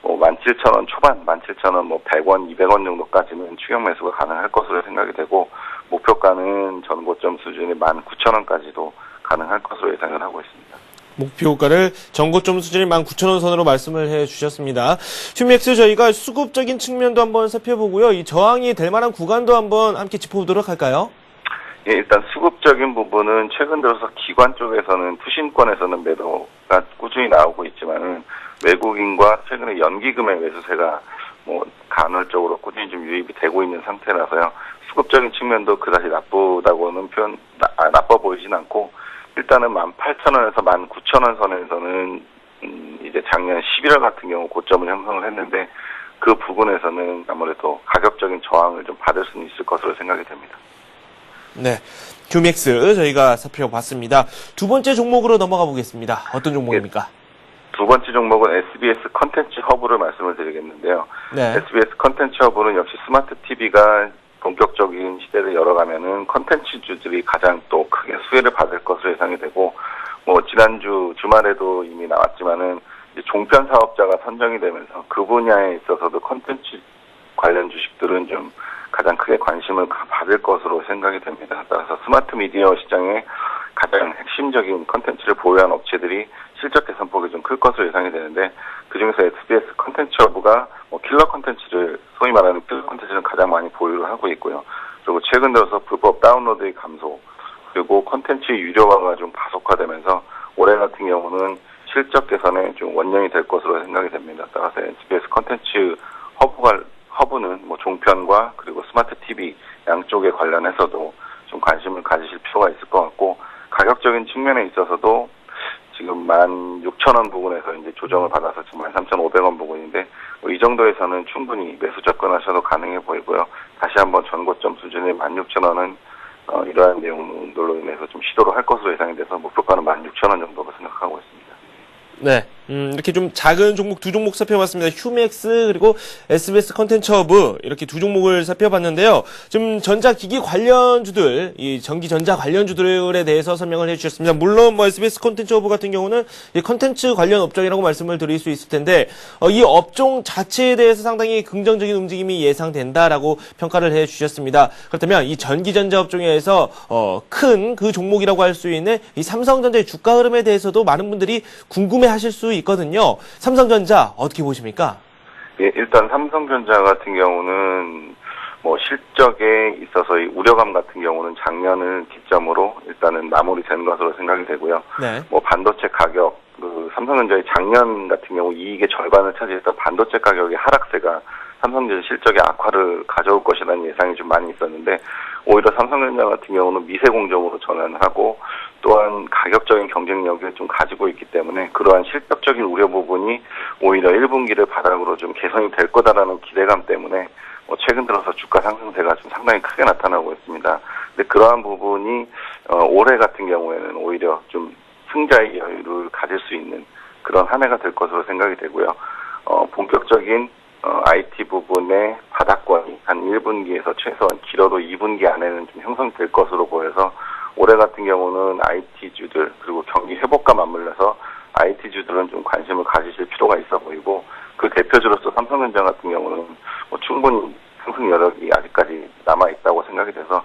17,000원 초반, 17,000원, 100원, 200원 정도까지는 추격 매수가 가능할 것으로 생각이 되고, 목표가는 전고점 수준의 19,000원까지도 가능할 것으로 예상을 하고 있습니다. 목표가를 전고점 수준인 19,000원 선으로 말씀을 해주셨습니다. 휴맥스 저희가 수급적인 측면도 한번 살펴보고요. 이 저항이 될 만한 구간도 한번 함께 짚어보도록 할까요? 예, 일단 수급적인 부분은 최근 들어서 기관 쪽에서는 투신권에서는 매도가 꾸준히 나오고 있지만은 외국인과 최근에 연기금의 매수세가 뭐 간헐적으로 꾸준히 좀 유입이 되고 있는 상태라서요. 수급적인 측면도 그다지 나쁘다고는 나빠 보이진 않고, 일단은 18,000원에서 19,000원 선에서는 이제 작년 11월 같은 경우 고점을 형성을 했는데, 그 부분에서는 아무래도 가격적인 저항을 좀 받을 수는 있을 것으로 생각이 됩니다. 네, 휴맥스 저희가 살펴봤습니다. 두 번째 종목으로 넘어가 보겠습니다. 어떤 종목입니까? 두 번째 종목은 SBS 컨텐츠 허브를 말씀을 드리겠는데요. 네. SBS 컨텐츠 허브는 역시 스마트 TV가 본격적인 시대를 열어가면은 컨텐츠주들이 가장 또 크게 수혜를 받을 것으로 예상이 되고, 뭐 지난주 주말에도 이미 나왔지만은 종편 사업자가 선정이 되면서 그 분야에 있어서도 컨텐츠 관련 주식들은 좀 가장 크게 관심을 받을 것으로 생각이 됩니다. 따라서 스마트 미디어 시장에 가장 핵심적인 컨텐츠를 보유한 업체들이 실적 개선폭이 좀 클 것으로 예상이 되는데, 그중에서 SBS 컨텐츠 허브가 킬러 컨텐츠를, 소위 말하는 킬러 컨텐츠를 가장 많이 보유를 하고 있고요. 그리고 최근 들어서 불법 다운로드의 감소, 그리고 컨텐츠 유료화가 좀 가속화되면서 올해 같은 경우는 실적 개선에 좀 원년이 될 것으로 생각이 됩니다. 따라서 SBS 컨텐츠 허브는 뭐 종편과 그리고 스마트 TV 양쪽에 관련해서도 좀 관심을 가지실 필요가 있을 것 같고, 가격적인 측면에 있어서도 지금 16,000원 부근에서 이제 조정을 받아서 지금 13,500원 부근인데, 이 정도에서는 충분히 매수 접근하셔도 가능해 보이고요. 다시 한번 전고점 수준의 16,000원은 이러한 내용들로 인해서 좀 시도를 할 것으로 예상이 돼서 목표가는 16,000원 정도로 생각하고 있습니다. 네, 이렇게 좀 작은 종목 두 종목 살펴봤습니다. 휴맥스 그리고 SBS 컨텐츠 허브 이렇게 두 종목을 살펴봤는데요. 좀 전자기기 관련주들, 이 전기전자 관련주들에 대해서 설명을 해주셨습니다. 물론 뭐 SBS 컨텐츠 허브 같은 경우는 이 컨텐츠 관련 업종이라고 말씀을 드릴 수 있을 텐데, 이 업종 자체에 대해서 상당히 긍정적인 움직임이 예상된다라고 평가를 해주셨습니다. 그렇다면 이 전기전자 업종에서 큰 그 종목이라고 할 수 있는 이 삼성전자의 주가 흐름에 대해서도 많은 분들이 궁금해하실 수 있거든요. 삼성전자 어떻게 보십니까? 예, 일단 삼성전자 같은 경우는 뭐 실적에 있어서 이 우려감 같은 경우는 작년을 기점으로 일단은 마무리된 것으로 생각이 되고요. 네. 뭐 반도체 가격, 삼성전자의 작년 같은 경우 이익의 절반을 차지했던 반도체 가격의 하락세가 삼성전자 실적의 악화를 가져올 것이라는 예상이 좀 많이 있었는데, 오히려 삼성전자 같은 경우는 미세 공정으로 전환하고 또한 가격적인 경쟁력을 좀 가지고 있기 때문에 그러한 실적적인 우려 부분이 오히려 1분기를 바닥으로 좀 개선이 될 거다라는 기대감 때문에 최근 들어서 주가 상승세가 좀 상당히 크게 나타나고 있습니다. 근데 그러한 부분이 올해 같은 경우에는 오히려 좀 승자의 여유를 가질 수 있는 그런 한 해가 될 것으로 생각이 되고요. 본격적인 IT 부분의 바닥권이 한 1분기에서 최소한 길어도 2분기 안에는 좀 형성될 것으로 보여서 올해 같은 경우는 IT주들 그리고 경기 회복과 맞물려서 IT주들은 좀 관심을 가지실 필요가 있어 보이고, 그 대표주로서 삼성전자 같은 경우는 충분히 상승 여력이 아직까지 남아있다고 생각이 돼서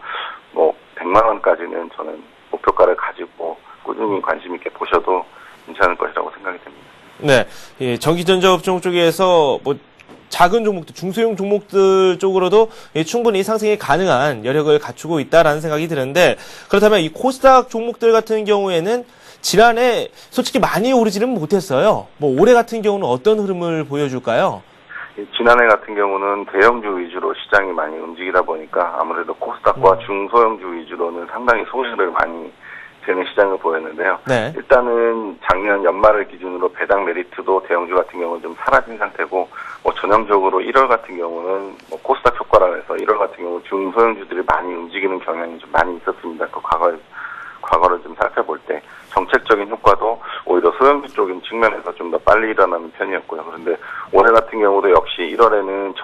100만 원까지는 저는 목표가를 가지고 꾸준히 관심 있게 보셔도 괜찮을 것이라고 생각이 됩니다. 네, 예, 전기전자 업종 쪽에서 작은 종목들, 중소형 종목들 쪽으로도 충분히 상승이 가능한 여력을 갖추고 있다라는 생각이 드는데, 그렇다면 이 코스닥 종목들 같은 경우에는 지난해 솔직히 많이 오르지는 못했어요. 올해 같은 경우는 어떤 흐름을 보여줄까요? 지난해 같은 경우는 대형주 위주로 시장이 많이 움직이다 보니까 아무래도 코스닥과 중소형주 위주로는 상당히 소외를 많이 되는 시장을 보였는데요. 네. 일단은 작년 연말을 기준으로 배당 메리트도 대형주 같은 경우는 좀 사라진 상태고, 전형적으로 1월 같은 경우는 코스닥 효과라 해서 1월 같은 경우 중소형주들이 많이 움직이는 경향이 좀 많이 있었습니다. 그 과거를 좀 살펴볼 때 정책적인 효과도 오히려 소형주 쪽인 측면에서 좀 더 빨리 일어나는 편이었고요. 그런데 올해 같은 경우도 역시 1월에는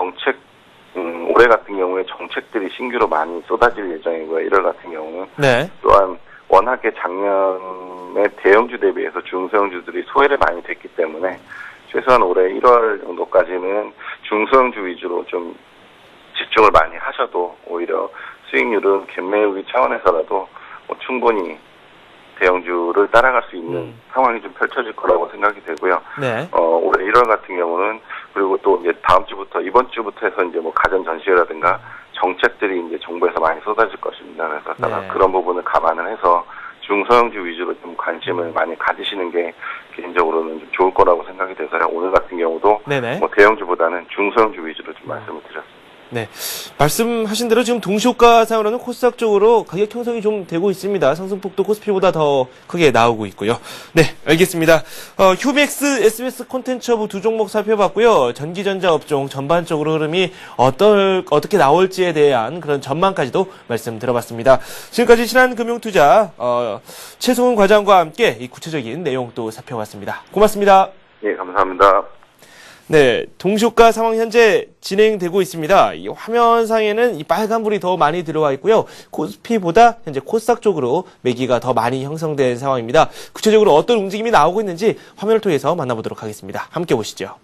올해 같은 경우에 정책들이 신규로 많이 쏟아질 예정이고요. 1월 같은 경우는. 네. 또한 워낙에 작년에 대형주 대비해서 중소형주들이 소외를 많이 됐기 때문에 최소한 올해 1월 정도까지는 중소형주 위주로 좀 집중을 많이 하셔도 오히려 수익률은 갭매우기 차원에서라도 충분히 대형주를 따라갈 수 있는 상황이 좀 펼쳐질 거라고 생각이 되고요. 네. 올해 1월 같은 경우는, 그리고 또 이제 다음 주부터, 이번 주부터 해서 이제 가전 전시회라든가 정책들이 이제 정부에서 많이 쏟아질 것입니다. 그래서 네. 그런 부분을 감안을 해서 중소형주 위주로 좀 관심을 많이 가지시는 게 개인적으로는 좀 좋을 거라고 생각이 돼서요. 오늘 같은 경우도 네네. 뭐 대형주보다는 중소형주 위주로 좀 말씀을 드렸습니다. 네. 말씀하신 대로 지금 동시효과 사용하는 코스닥 쪽으로 가격 형성이 좀 되고 있습니다. 상승폭도 코스피보다 더 크게 나오고 있고요. 네, 알겠습니다. 휴맥스, SBS 콘텐츠허브 두 종목 살펴봤고요. 전기전자 업종 전반적으로 흐름이 어떻게 나올지에 대한 그런 전망까지도 말씀 들어봤습니다. 지금까지 신한금융투자 최승훈 과장과 함께 이 구체적인 내용 또 살펴봤습니다. 고맙습니다. 예, 감사합니다. 네, 동시효과 상황 현재 진행되고 있습니다. 이 화면상에는 이 빨간불이 더 많이 들어와 있고요. 코스피보다 현재 코스닥 쪽으로 매기가 더 많이 형성된 상황입니다. 구체적으로 어떤 움직임이 나오고 있는지 화면을 통해서 만나보도록 하겠습니다. 함께 보시죠.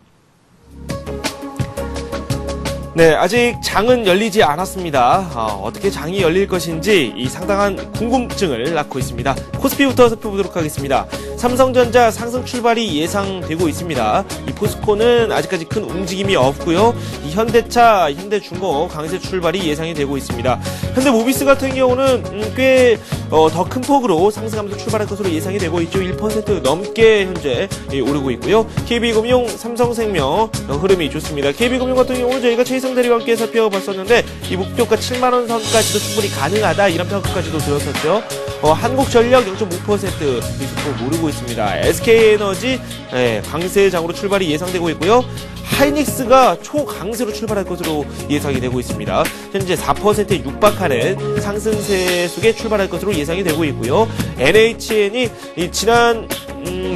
네, 아직 장은 열리지 않았습니다. 어떻게 장이 열릴 것인지 이 상당한 궁금증을 낳고 있습니다. 코스피부터 살펴보도록 하겠습니다. 삼성전자 상승 출발이 예상되고 있습니다. 이 포스코는 아직까지 큰 움직임이 없고요. 이 현대차, 현대중공업 강세 출발이 예상이 되고 있습니다. 현대모비스 같은 경우는 꽤 더 큰 폭으로 상승하면서 출발할 것으로 예상이 되고 있죠. 1% 넘게 현재 오르고 있고요. KB금융, 삼성생명 흐름이 좋습니다. KB금융 같은 경우는 저희가 최희성 대리와 함께 살펴봤었는데 이 목표가 7만원 선까지도 충분히 가능하다 이런 평가까지도 들었었죠. 한국전력 0.5% 소폭 오르고 있습니다. SK에너지 강세장으로 출발이 예상되고 있고요. 하이닉스가 초강세로 출발할 것으로 예상이 되고 있습니다. 현재 4%에 육박하는 상승세 속에 출발할 것으로 예상이 되고 있고요. NHN이 지난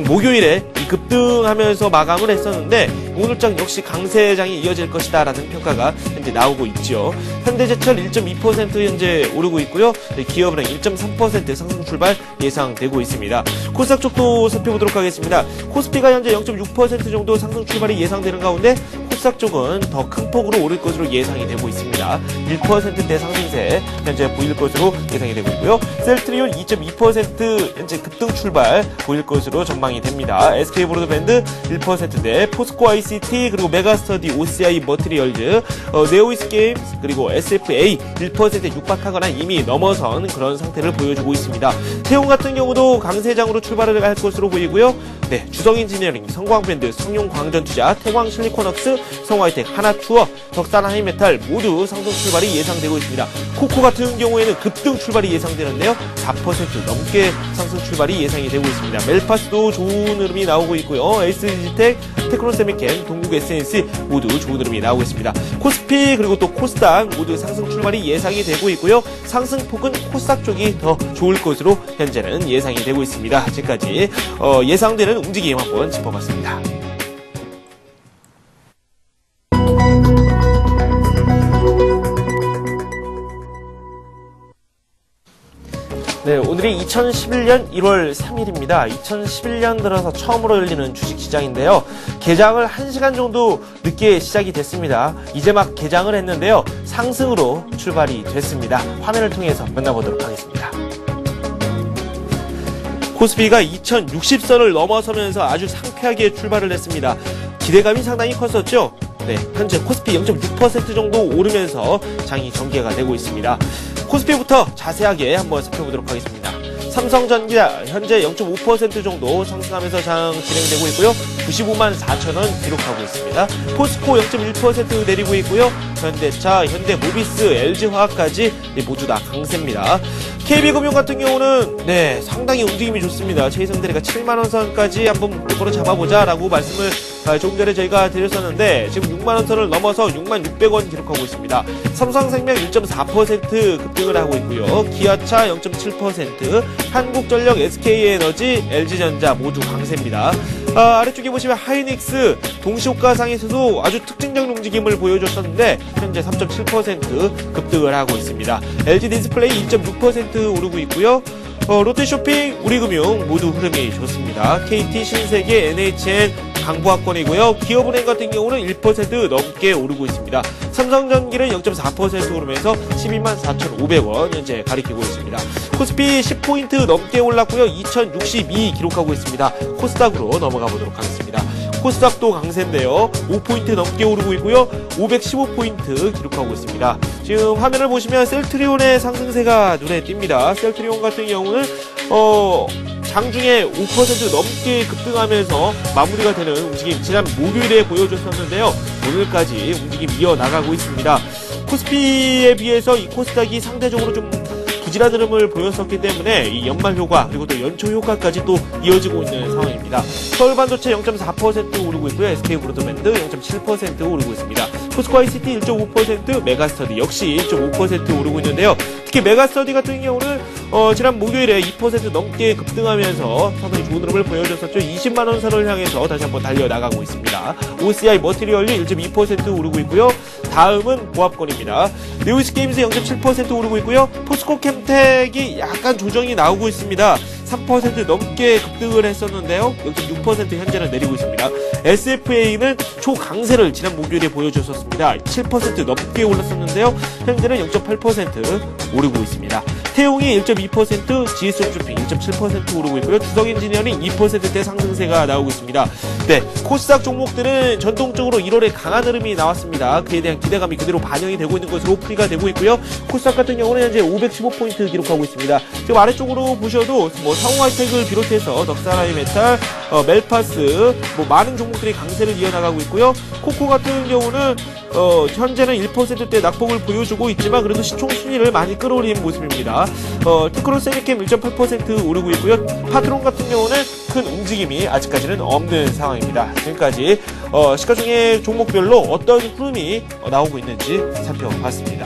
목요일에 급등하면서 마감을 했었는데 오늘장 역시 강세장이 이어질 것이다 라는 평가가 현재 나오고 있죠. 현대제철 1.2% 현재 오르고 있고요. 기업은행 1.3% 상승 출발 예상되고 있습니다. 코스닥 쪽도 살펴보도록 하겠습니다. 코스피가 현재 0.6% 정도 상승 출발이 예상되는 가운데 코스닥 쪽은 더 큰 폭으로 오를 것으로 예상이 되고 있습니다. 1%대 상승세 현재 보일 것으로 예상이 되고 있고요. 셀트리온 2.2% 현재 급등 출발 보일 것으로 전망이 됩니다. SK브로드밴드 1%대 포스코 ICT 그리고 메가스터디 OCI 머티리얼즈 네오이스 게임스 그리고 SFA 1%에 육박하거나 이미 넘어선 그런 상태를 보여주고 있습니다. 태용 같은 경우도 강세장으로 출발을 할 것으로 보이고요. 네, 주성인지니어링, 성광밴드, 성용광전투자, 태광실리콘웍스, 성화이텍, 하나투어, 덕산하이메탈 모두 상승 출발이 예상되고 있습니다. 코코 같은 경우에는 급등 출발이 예상되는데요. 4% 넘게 상승 출발이 예상이 되고 있습니다. 멜파스도 좋은 흐름이 나오고 있고요. SG텍, 테크노세미캠, 동국 SNS 모두 좋은 흐름이 나오고 있습니다. 코스피 그리고 또 코스닥 모두 상승 출발이 예상이 되고 있고요. 상승폭은 코스닥 쪽이 더 좋을 것으로 현재는 예상이 되고 있습니다. 지금까지 예상되는 움직임 한번 짚어봤습니다. 네, 오늘이 2011년 1월 3일입니다. 2011년 들어서 처음으로 열리는 주식시장인데요. 개장을 1시간 정도 늦게 시작이 됐습니다. 이제 막 개장을 했는데요. 상승으로 출발이 됐습니다. 화면을 통해서 만나보도록 하겠습니다. 코스피가 2060선을 넘어서면서 아주 상쾌하게 출발을 했습니다. 기대감이 상당히 컸었죠. 네, 현재 코스피 0.6% 정도 오르면서 장이 전개가 되고 있습니다. 코스피부터 자세하게 한번 살펴보도록 하겠습니다. 삼성전기가 현재 0.5% 정도 상승하면서 장 진행되고 있고요. 95만 4천원 기록하고 있습니다. 포스코 0.1% 내리고 있고요. 현대차, 현대모비스, LG화학까지 모두 다 강세입니다. KB금융 같은 경우는 상당히 움직임이 좋습니다. 최희성 대리가 7만원 선까지 한번 목표로 잡아보자 라고 말씀을 조금 전에 저희가 드렸었는데 지금 6만원 선을 넘어서 6만 600원 기록하고 있습니다. 삼성생명 1.4% 급등을 하고 있고요. 기아차 0.7%, 한국전력, SK에너지, LG전자 모두 강세입니다. 아래쪽에 보시면 하이닉스 동시효과상에서도 아주 특징적인 움직임을 보여줬었는데 현재 3.7% 급등을 하고 있습니다. LG디스플레이 2.6% 오르고 있고요. 롯데쇼핑, 우리금융 모두 흐름이 좋습니다. KT, 신세계, NHN, 강부학권이고요. 기업은행 같은 경우는 1% 넘게 오르고 있습니다. 삼성전기는 0.4% 오르면서 12만 4,500원 현재 가리키고 있습니다. 코스피 10포인트 넘게 올랐고요. 2062 기록하고 있습니다. 코스닥으로 넘어가 보도록 하겠습니다. 코스닥도 강세인데요. 5포인트 넘게 오르고 있고요. 515포인트 기록하고 있습니다. 지금 화면을 보시면 셀트리온의 상승세가 눈에 띕니다. 셀트리온 같은 경우는 장중에 5% 넘게 급등하면서 마무리가 되는 움직임 지난 목요일에 보여줬었는데요. 오늘까지 움직임 이어나가고 있습니다. 코스피에 비해서 이 코스닥이 상대적으로 좀 부진한 흐름을 보였었기 때문에 이 연말 효과 그리고 또 연초 효과까지 또 이어지고 있는 상황입니다. 서울반도체 0.4% 오르고 있고요. SK브로드밴드 0.7% 오르고 있습니다. 포스코ICT 1.5%, 메가스터디 역시 1.5% 오르고 있는데요. 특히 메가스터디 같은 경우는 지난 목요일에 2% 넘게 급등하면서 상당히 좋은 흐름을 보여줬었죠. 20만원 선을 향해서 다시 한번 달려나가고 있습니다. OCI 머티리얼이 1.2% 오르고 있고요. 다음은 보합권입니다. 네오이스게임즈 0.7% 오르고 있고요. 포스코 캠텍이 약간 조정이 나오고 있습니다. 3% 넘게 급등을 했었는데요. 0.6% 현재는 내리고 있습니다. SFA는 초강세를 지난 목요일에 보여줬었습니다. 7% 넘게 올랐었는데요. 현재는 0.8% 오르고 있습니다. 태용이 1.2%, GS홈쇼핑 1.7% 오르고 있고요. 두성엔지니어링 2%대 상승세가 나오고 있습니다. 네, 코스닥 종목들은 전통적으로 1월에 강한 흐름이 나왔습니다. 그에 대한 기대감이 그대로 반영이 되고 있는 것으로 풀이가 되고 있고요. 코스닥 같은 경우는 현재 515포인트 기록하고 있습니다. 지금 아래쪽으로 보셔도 상호하이텍을 비롯해서 넉사라이메탈, 멜파스, 많은 종목들이 강세를 이어나가고 있고요. 코코 같은 경우는 현재는 1%대 낙폭을 보여주고 있지만 그래도 시총 순위를 많이 끌어올리는 모습입니다. 테크노세미캠 1.8% 오르고 있고요. 파트론 같은 경우는 큰 움직임이 아직까지는 없는 상황입니다. 지금까지 시가총액 종목별로 어떤 흐름이 나오고 있는지 살펴봤습니다.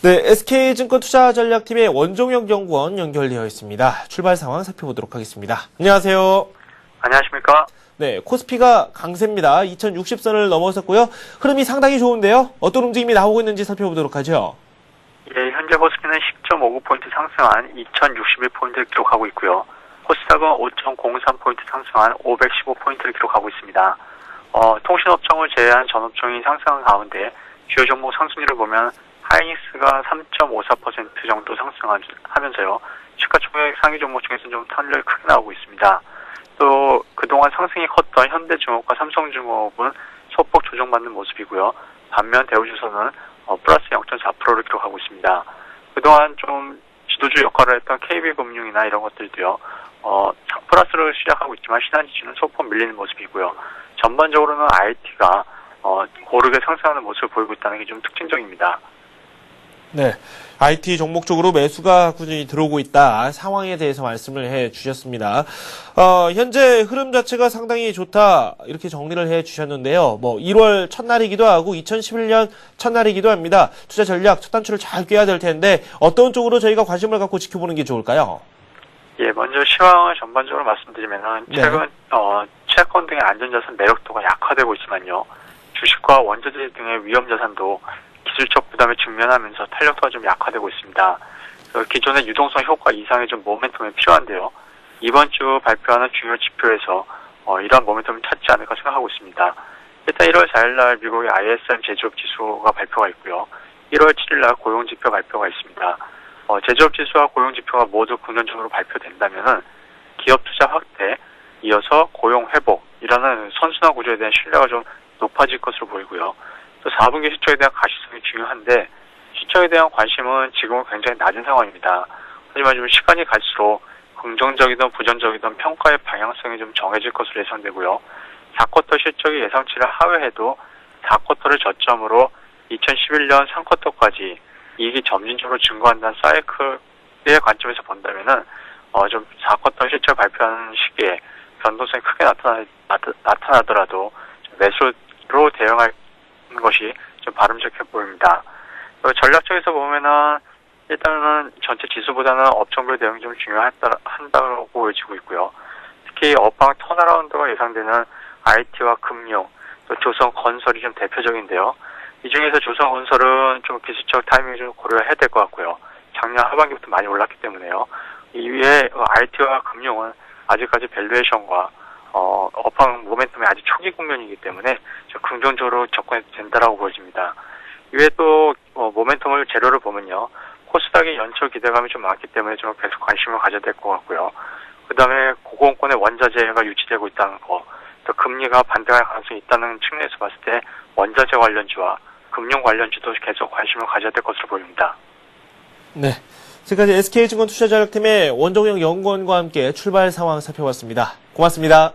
네, SK증권투자전략팀의 원종혁 연구원 연결되어 있습니다. 출발 상황 살펴보도록 하겠습니다. 안녕하세요. 안녕하십니까? 네, 코스피가 강세입니다. 2060선을 넘어섰고요. 흐름이 상당히 좋은데요. 어떤 움직임이 나오고 있는지 살펴보도록 하죠. 예, 현재 코스피는 10.59포인트 상승한 2061포인트를 기록하고 있고요. 코스닥은 5.03포인트 상승한 515포인트를 기록하고 있습니다. 통신업종을 제외한 전업종이 상승한 가운데 주요 종목 상승률을 보면 하이닉스가 3.54% 정도 상승하면서요. 시가총액 상위 종목 중에서는 좀 탄력이 크게 나오고 있습니다. 또 그동안 상승이 컸던 현대중업과 삼성중업은 소폭 조정받는 모습이고요. 반면 대우주선은 플러스 0.4%를 기록하고 있습니다. 그동안 좀 지도주 역할을 했던 KB금융이나 이런 것들도요. 플러스를 시작하고 있지만 신한지주는 소폭 밀리는 모습이고요. 전반적으로는 IT가 고르게 상승하는 모습을 보이고 있다는 게 좀 특징적입니다. 네, IT 종목 쪽으로 매수가 꾸준히 들어오고 있다 상황에 대해서 말씀을 해주셨습니다. 현재 흐름 자체가 상당히 좋다 이렇게 정리를 해주셨는데요. 1월 첫날이기도 하고 2011년 첫날이기도 합니다. 투자 전략 첫 단추를 잘 꿰야 될 텐데 어떤 쪽으로 저희가 관심을 갖고 지켜보는 게 좋을까요? 예, 먼저 시황을 전반적으로 말씀드리면은 네. 최근 채권 등의 안전자산 매력도가 약화되고 있지만요. 주식과 원자재 등의 위험자산도 기술적 부담에 직면하면서 탄력도가 좀 약화되고 있습니다. 기존의 유동성 효과 이상의 좀 모멘텀이 필요한데요. 이번 주 발표하는 중요 지표에서 이러한 모멘텀을 찾지 않을까 생각하고 있습니다. 일단 1월 4일날 미국의 ISM 제조업 지수가 발표가 있고요. 1월 7일날 고용 지표 발표가 있습니다. 제조업 지수와 고용 지표가 모두 긍정적으로 발표된다면은 기업 투자 확대, 이어서 고용 회복이라는 선순환 구조에 대한 신뢰가 좀 높아질 것으로 보이고요. 또 4분기 실적에 대한 가시성이 중요한데 실적에 대한 관심은 지금은 굉장히 낮은 상황입니다. 하지만 좀 시간이 갈수록 긍정적이든 부정적이든 평가의 방향성이 좀 정해질 것으로 예상되고요. 4쿼터 실적이 예상치를 하회해도 4쿼터를 저점으로 2011년 3쿼터까지 이익이 점진적으로 증가한다는 사이클의 관점에서 본다면은 좀 4쿼터 실적 발표하는 시기에 변동성이 크게 나타나더라도 매수로 대응할 것이 좀 바람직해 보입니다. 전략적에서 보면은 일단은 전체 지수보다는 업종별 대응이 좀 중요하다고 보여지고 있고요. 특히 업황 턴어라운드가 예상되는 IT와 금융, 또 조선건설이 좀 대표적인데요. 이 중에서 조선건설은 좀 기술적 타이밍을 좀 고려해야 될 것 같고요. 작년 하반기부터 많이 올랐기 때문에요. 이외에 IT와 금융은 아직까지 밸류에이션과 업황 모멘텀이 아직 초기 국면이기 때문에 좀 긍정적으로 접근해도 된다라고 보여집니다. 이외에 또 모멘텀을 재료를 보면요. 코스닥의 연초 기대감이 좀 많기 때문에 좀 계속 관심을 가져야 될 것 같고요. 그다음에 고공권의 원자재가 유치되고 있다는 거, 또 금리가 반등할 가능성이 있다는 측면에서 봤을 때 원자재 관련주와 금융 관련주도 계속 관심을 가져야 될 것으로 보입니다. 네. 지금까지 SK증권 투자전략팀의 원종영 연구원과 함께 출발 상황 살펴봤습니다. 고맙습니다.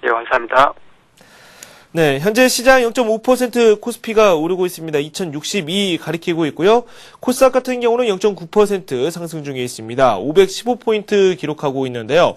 예, 감사합니다. 네, 현재 시장 0.5% 코스피가 오르고 있습니다. 2062 가리키고 있고요. 코스닥 같은 경우는 0.9% 상승 중에 있습니다. 515포인트 기록하고 있는데요.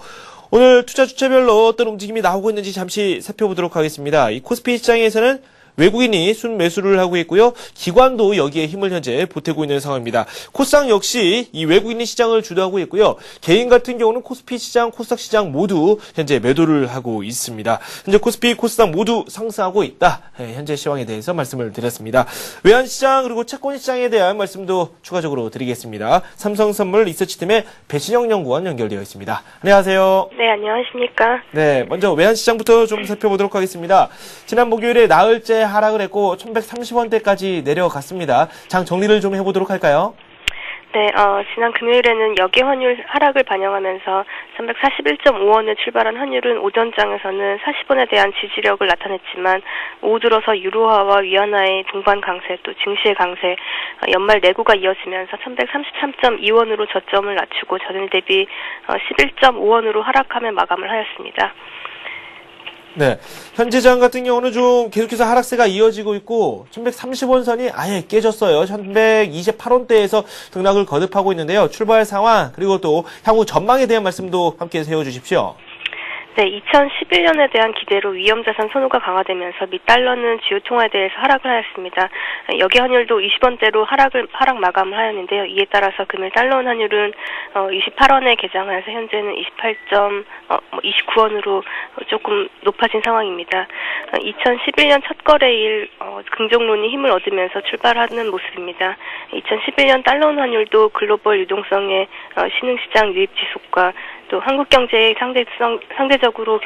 오늘 투자 주체별로 어떤 움직임이 나오고 있는지 잠시 살펴보도록 하겠습니다. 이 코스피 시장에서는 외국인이 순매수를 하고 있고요. 기관도 여기에 힘을 현재 보태고 있는 상황입니다. 코스닥 역시 이 외국인이 시장을 주도하고 있고요. 개인 같은 경우는 코스피 시장, 코스닥 시장 모두 현재 매도를 하고 있습니다. 현재 코스피, 코스닥 모두 상승하고 있다. 현재 시황에 대해서 말씀을 드렸습니다. 외환시장 그리고 채권시장에 대한 말씀도 추가적으로 드리겠습니다. 삼성선물 리서치팀의 배신영 연구원 연결되어 있습니다. 안녕하세요. 네, 안녕하십니까. 네, 먼저 외환시장부터 좀 살펴보도록 하겠습니다. 지난 목요일에 나흘째 하락을 했고 1130원대까지 내려갔습니다. 장 정리를 좀 해보도록 할까요? 네, 지난 금요일에는 역외 환율 하락을 반영하면서 341.5원에 출발한 환율은 오전장에서는 40원에 대한 지지력을 나타냈지만 오후 들어서 유로화와 위안화의 동반 강세 또 증시의 강세, 연말 내구가 이어지면서 1133.2원으로 저점을 낮추고 전일 대비 11.5원으로 하락하며 마감을 하였습니다. 네. 현재장 같은 경우는 좀 계속해서 하락세가 이어지고 있고 1130원 선이 아예 깨졌어요. 1128원대에서 등락을 거듭하고 있는데요. 출발 상황 그리고 또 향후 전망에 대한 말씀도 함께 세워주십시오. 네, 2011년에 대한 기대로 위험자산 선호가 강화되면서 미 달러는 주요 통화에 대해서 하락을 하였습니다. 역외 환율도 20원대로 하락 마감을 하였는데요. 이에 따라서 금일 달러원 환율은 28원에 개장하여서 현재는 29원으로 조금 높아진 상황입니다. 2011년 첫 거래일 긍정론이 힘을 얻으면서 출발하는 모습입니다. 2011년 달러원 환율도 글로벌 유동성의 신흥시장 유입 지속과 또 한국 경제의 상대적으로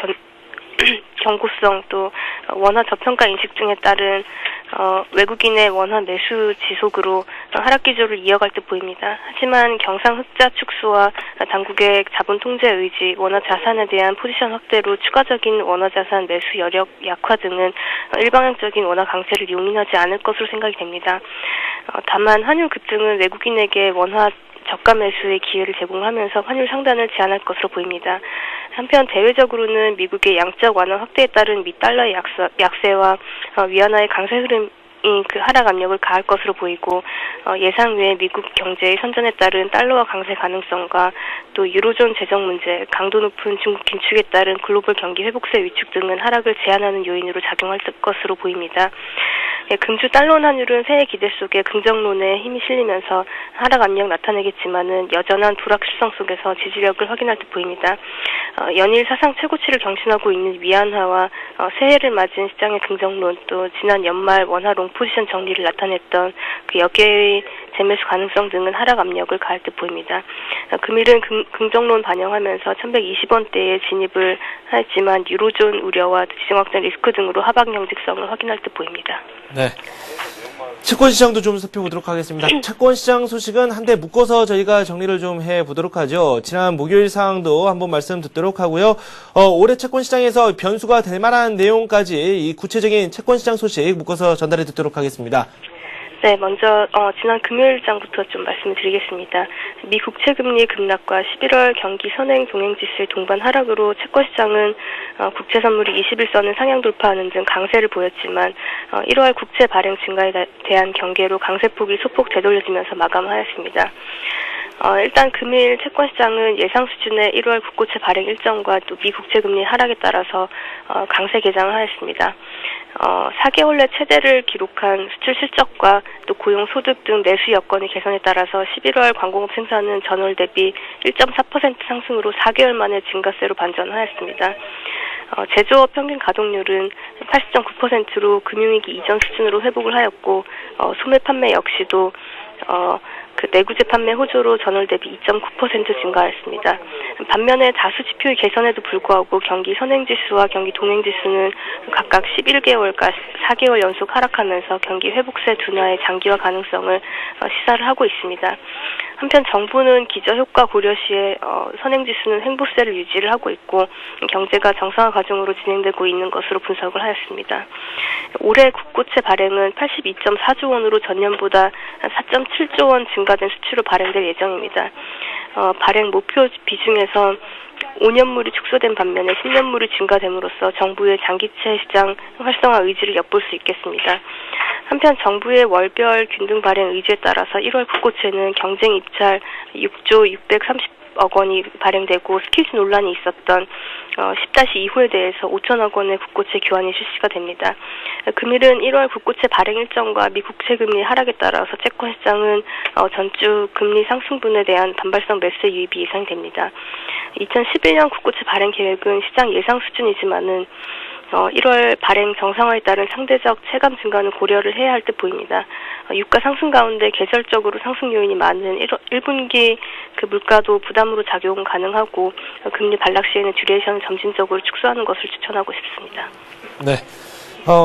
경고성 또 원화 저평가 인식 등에 따른 외국인의 원화 매수 지속으로 하락 기조를 이어갈 듯 보입니다. 하지만 경상 흑자 축소와 당국의 자본 통제 의지, 원화 자산에 대한 포지션 확대로 추가적인 원화 자산 매수 여력 약화 등은 일방향적인 원화 강세를 용인하지 않을 것으로 생각이 됩니다. 다만 환율 급등은 외국인에게 원화 저가 매수의 기회를 제공하면서 환율 상단을 제한할 것으로 보입니다. 한편 대외적으로는 미국의 양적 완화 확대에 따른 미 달러의 약세와 위안화의 강세 흐름이 그 하락 압력을 가할 것으로 보이고 예상 외에 미국 경제의 선전에 따른 달러화 강세 가능성과 또 유로존 재정 문제, 강도 높은 중국 긴축에 따른 글로벌 경기 회복세 위축 등은 하락을 제한하는 요인으로 작용할 것으로 보입니다. 금주 달러원 환율은 새해 기대 속에 긍정론에 힘이 실리면서 하락 압력 나타내겠지만은 여전한 불확실성 속에서 지지력을 확인할 듯 보입니다. 연일 사상 최고치를 경신하고 있는 위안화와 새해를 맞은 시장의 긍정론 또 지난 연말 원화 롱 포지션 정리를 나타냈던 그 역외의 재매수 가능성 등은 하락 압력을 가할 듯 보입니다. 금일은 긍정론 반영하면서 1120원대에 진입을 하였지만 유로존 우려와 지정 확장 리스크 등으로 하방 경직성을 확인할 듯 보입니다. 네. 채권시장도 좀 살펴보도록 하겠습니다. 채권시장 소식은 한데 묶어서 저희가 정리를 좀 해보도록 하죠. 지난 목요일 상황도 한번 말씀 듣도록 하고요. 올해 채권시장에서 변수가 될 만한 내용까지 이 구체적인 채권시장 소식 묶어서 전달해 듣도록 하겠습니다. 네, 먼저 지난 금요일장부터 좀 말씀을 드리겠습니다. 미 국채금리 급락과 11월 경기 선행 동행지수의 동반 하락으로 채권시장은 국채 선물이 21선을 상향 돌파하는 등 강세를 보였지만 1월 국채 발행 증가에 대한 경계로 강세폭이 소폭 되돌려지면서 마감하였습니다. 일단 금일 채권시장은 예상 수준의 1월 국고채 발행 일정과 또 미 국채금리 하락에 따라서 강세 개장을 하였습니다. 4개월 내 최대를 기록한 수출 실적과 또 고용 소득 등 내수 여건의 개선에 따라서 11월 광공업 생산은 전월 대비 1.4% 상승으로 4개월 만에 증가세로 반전하였습니다. 제조업 평균 가동률은 80.9%로 금융위기 이전 수준으로 회복을 하였고 소매 판매 역시도 그 내구재 판매 호조로 전월 대비 2.9% 증가했습니다. 반면에 다수 지표의 개선에도 불구하고 경기 선행지수와 경기 동행지수는 각각 11개월과 4개월 연속 하락하면서 경기 회복세 둔화의 장기화 가능성을 시사를 하고 있습니다. 한편 정부는 기저효과 고려 시에 선행지수는 횡보세를 유지를 하고 있고 경제가 정상화 과정으로 진행되고 있는 것으로 분석을 하였습니다. 올해 국고채 발행은 82.4조 원으로 전년보다 4.7조 원 증가된 수치로 발행될 예정입니다. 발행 목표 비중에서 5년물이 축소된 반면에 10년물이 증가됨으로써 정부의 장기채 시장 활성화 의지를 엿볼 수 있겠습니다. 한편 정부의 월별 균등 발행 의지에 따라서 1월 국고채는 경쟁 입찰 6조 630억 원이 발행되고 스퀴즈 논란이 있었던 10-2호에 대해서 5천억 원의 국고채 교환이 실시가 됩니다. 금일은 1월 국고채 발행 일정과 미 국채 금리 하락에 따라서 채권 시장은 전주 금리 상승분에 대한 반발성 매수의 유입이 예상됩니다. 2011년 국고채 발행 계획은 시장 예상 수준이지만은 1월 발행 정상화에 따른 상대적 체감 증가는 고려를 해야 할 듯 보입니다. 유가 상승 가운데 계절적으로 상승 요인이 많은 1분기 그 물가도 부담으로 작용 가능하고 금리 반락 시에는 듀레이션을 점진적으로 축소하는 것을 추천하고 싶습니다. 네.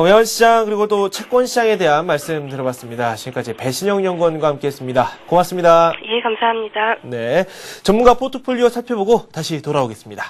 외환시장 그리고 또 채권시장에 대한 말씀 들어봤습니다. 지금까지 배신영 연구원과 함께했습니다. 고맙습니다. 예, 감사합니다. 네, 전문가 포트폴리오 살펴보고 다시 돌아오겠습니다.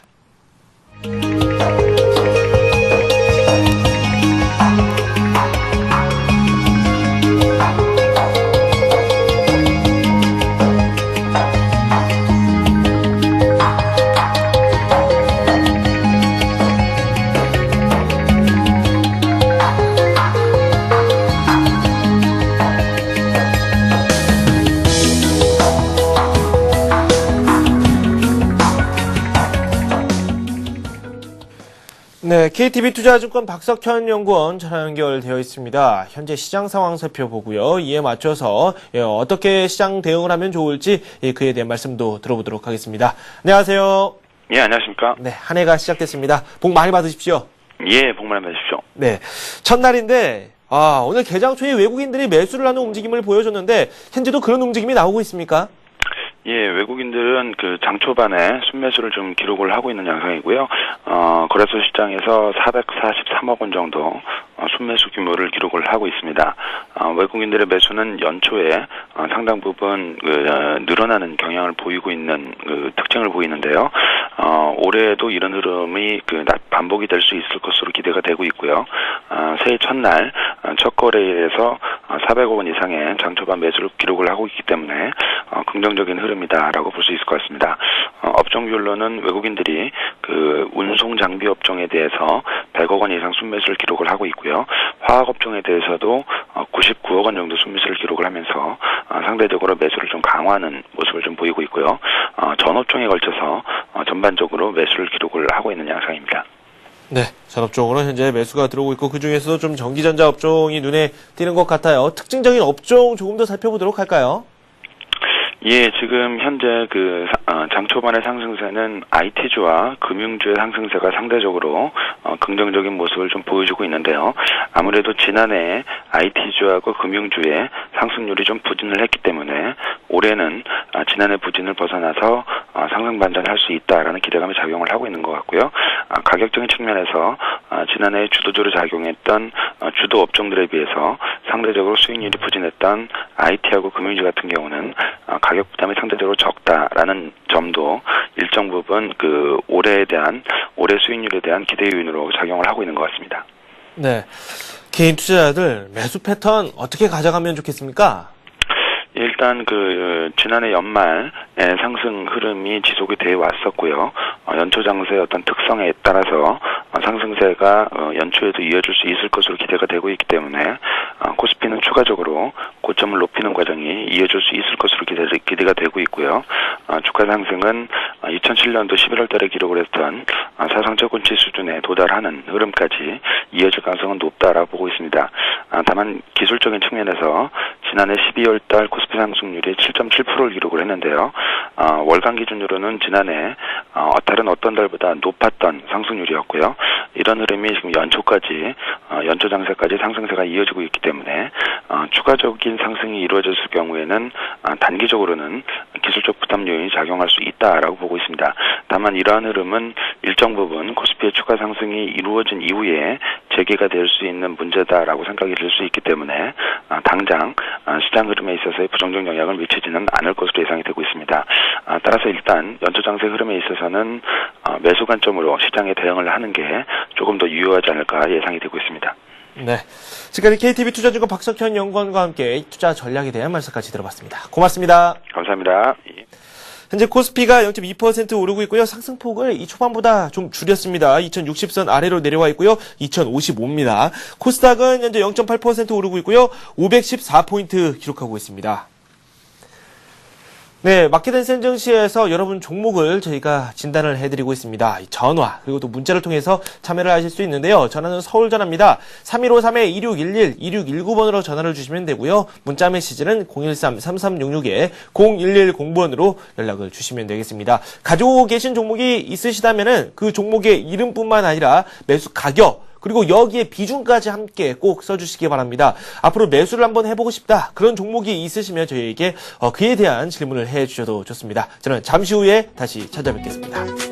네, KTB투자증권 박석현 연구원 전화 연결되어 있습니다. 현재 시장 상황 살펴보고요. 이에 맞춰서 어떻게 시장 대응을 하면 좋을지 그에 대한 말씀도 들어보도록 하겠습니다. 안녕하세요. 예, 안녕하십니까. 네, 한 해가 시작됐습니다. 복 많이 받으십시오. 예, 복 많이 받으십시오. 네, 첫날인데 오늘 개장 초에 외국인들이 매수를 하는 움직임을 보여줬는데 현재도 그런 움직임이 나오고 있습니까? 예, 외국인들은 그 장 초반에 순매수를 좀 기록을 하고 있는 양상이고요. 거래소 시장에서 443억 원 정도 순매수 규모를 기록을 하고 있습니다. 외국인들의 매수는 연초에 상당 부분 늘어나는 경향을 보이고 있는 특징을 보이는데요. 올해에도 이런 흐름이 반복이 될 수 있을 것으로 기대가 되고 있고요. 새해 첫날 첫 거래일에서 400억 원 이상의 장 초반 매수를 기록을 하고 있기 때문에 긍정적인 흐름이다라고 볼 수 있을 것 같습니다. 업종별로는 외국인들이 운송 장비 업종에 대해서 100억 원 이상 순매수를 기록을 하고 있고요. 화학 업종에 대해서도 99억 원 정도 순매수를 기록을 하면서 상대적으로 매수를 좀 강화하는 모습을 좀 보이고 있고요. 전 업종에 걸쳐서 전반적으로 매수를 기록을 하고 있는 양상입니다. 네, 전업종으로 현재 매수가 들어오고 있고 그중에서도 좀 전기전자 업종이 눈에 띄는 것 같아요. 특징적인 업종 조금 더 살펴보도록 할까요? 예, 지금 현재 장 초반의 상승세는 IT주와 금융주의 상승세가 상대적으로 긍정적인 모습을 좀 보여주고 있는데요. 아무래도 지난해 IT주하고 금융주의 상승률이 좀 부진을 했기 때문에 올해는 지난해 부진을 벗어나서 상승 반전할 수 있다라는 기대감이 작용을 하고 있는 것 같고요. 가격적인 측면에서 지난해 주도주로 작용했던 주도 업종들에 비해서 상대적으로 수익률이 부진했던 IT하고 금융주 같은 경우는 가격 부담이 상대적으로 적다라는 점도 일정 부분 올해 수익률에 대한 기대 요인으로 작용을 하고 있는 것 같습니다. 네, 개인 투자자들 매수 패턴 어떻게 가져가면 좋겠습니까? 일단 지난해 연말에 상승 흐름이 지속이 되어 왔었고요. 연초 장세의 어떤 특성에 따라서 상승세가 연초에도 이어질 수 있을 것으로 기대가 되고 있기 때문에 코스피는 추가적으로 고점을 높이는 과정이 이어질 수 있을 것으로 기대가 되고 있고요. 주가 상승은 2007년도 11월 달에 기록을 했던 사상 최고치 수준에 도달하는 흐름까지 이어질 가능성은 높다라고 보고 있습니다. 다만 기술적인 측면에서 지난해 12월 달 코스피 상승률이 7.7%를 기록을 했는데요. 월간 기준으로는 지난해 다른 어떤 달보다 높았던 상승률이었고요. 이런 흐름이 지금 연초 장세까지 상승세가 이어지고 있기 때문에 추가적인 상승이 이루어졌을 경우에는 단기적으로는 기술적 부담 요인이 작용할 수 있다라고 보고 있습니다. 다만 이러한 흐름은 일정 부분 코스피의 추가 상승이 이루어진 이후에 재개가 될 수 있는 문제다라고 생각이 들 수 있기 때문에 당장 시장 흐름에 있어서의 부정적 영향을 미치지는 않을 것으로 예상이 되고 있습니다. 따라서 일단 연초 장세 흐름에 있어서는 매수 관점으로 시장에 대응을 하는 게 조금 더 유효하지 않을까 예상이 되고 있습니다. 네. 지금까지 KTB 투자증권 박석현 연구원과 함께 투자 전략에 대한 말씀까지 들어봤습니다. 고맙습니다. 감사합니다. 현재 코스피가 0.2% 오르고 있고요. 상승폭을 이 초반보다 좀 줄였습니다. 2060선 아래로 내려와 있고요. 2055입니다. 코스닥은 현재 0.8% 오르고 있고요. 514포인트 기록하고 있습니다. 네, 마켓앤센 증시에서 여러분 종목을 저희가 진단을 해드리고 있습니다. 전화 그리고 또 문자를 통해서 참여를 하실 수 있는데요. 전화는 서울전화입니다. 3153-2611, 2619번으로 전화를 주시면 되고요. 문자 메시지는 013-3366-0110번으로 연락을 주시면 되겠습니다. 가지고 계신 종목이 있으시다면은 그 종목의 이름뿐만 아니라 매수 가격 그리고 여기에 비중까지 함께 꼭 써주시기 바랍니다. 앞으로 매수를 한번 해보고 싶다. 그런 종목이 있으시면 저희에게 그에 대한 질문을 해주셔도 좋습니다. 저는 잠시 후에 다시 찾아뵙겠습니다.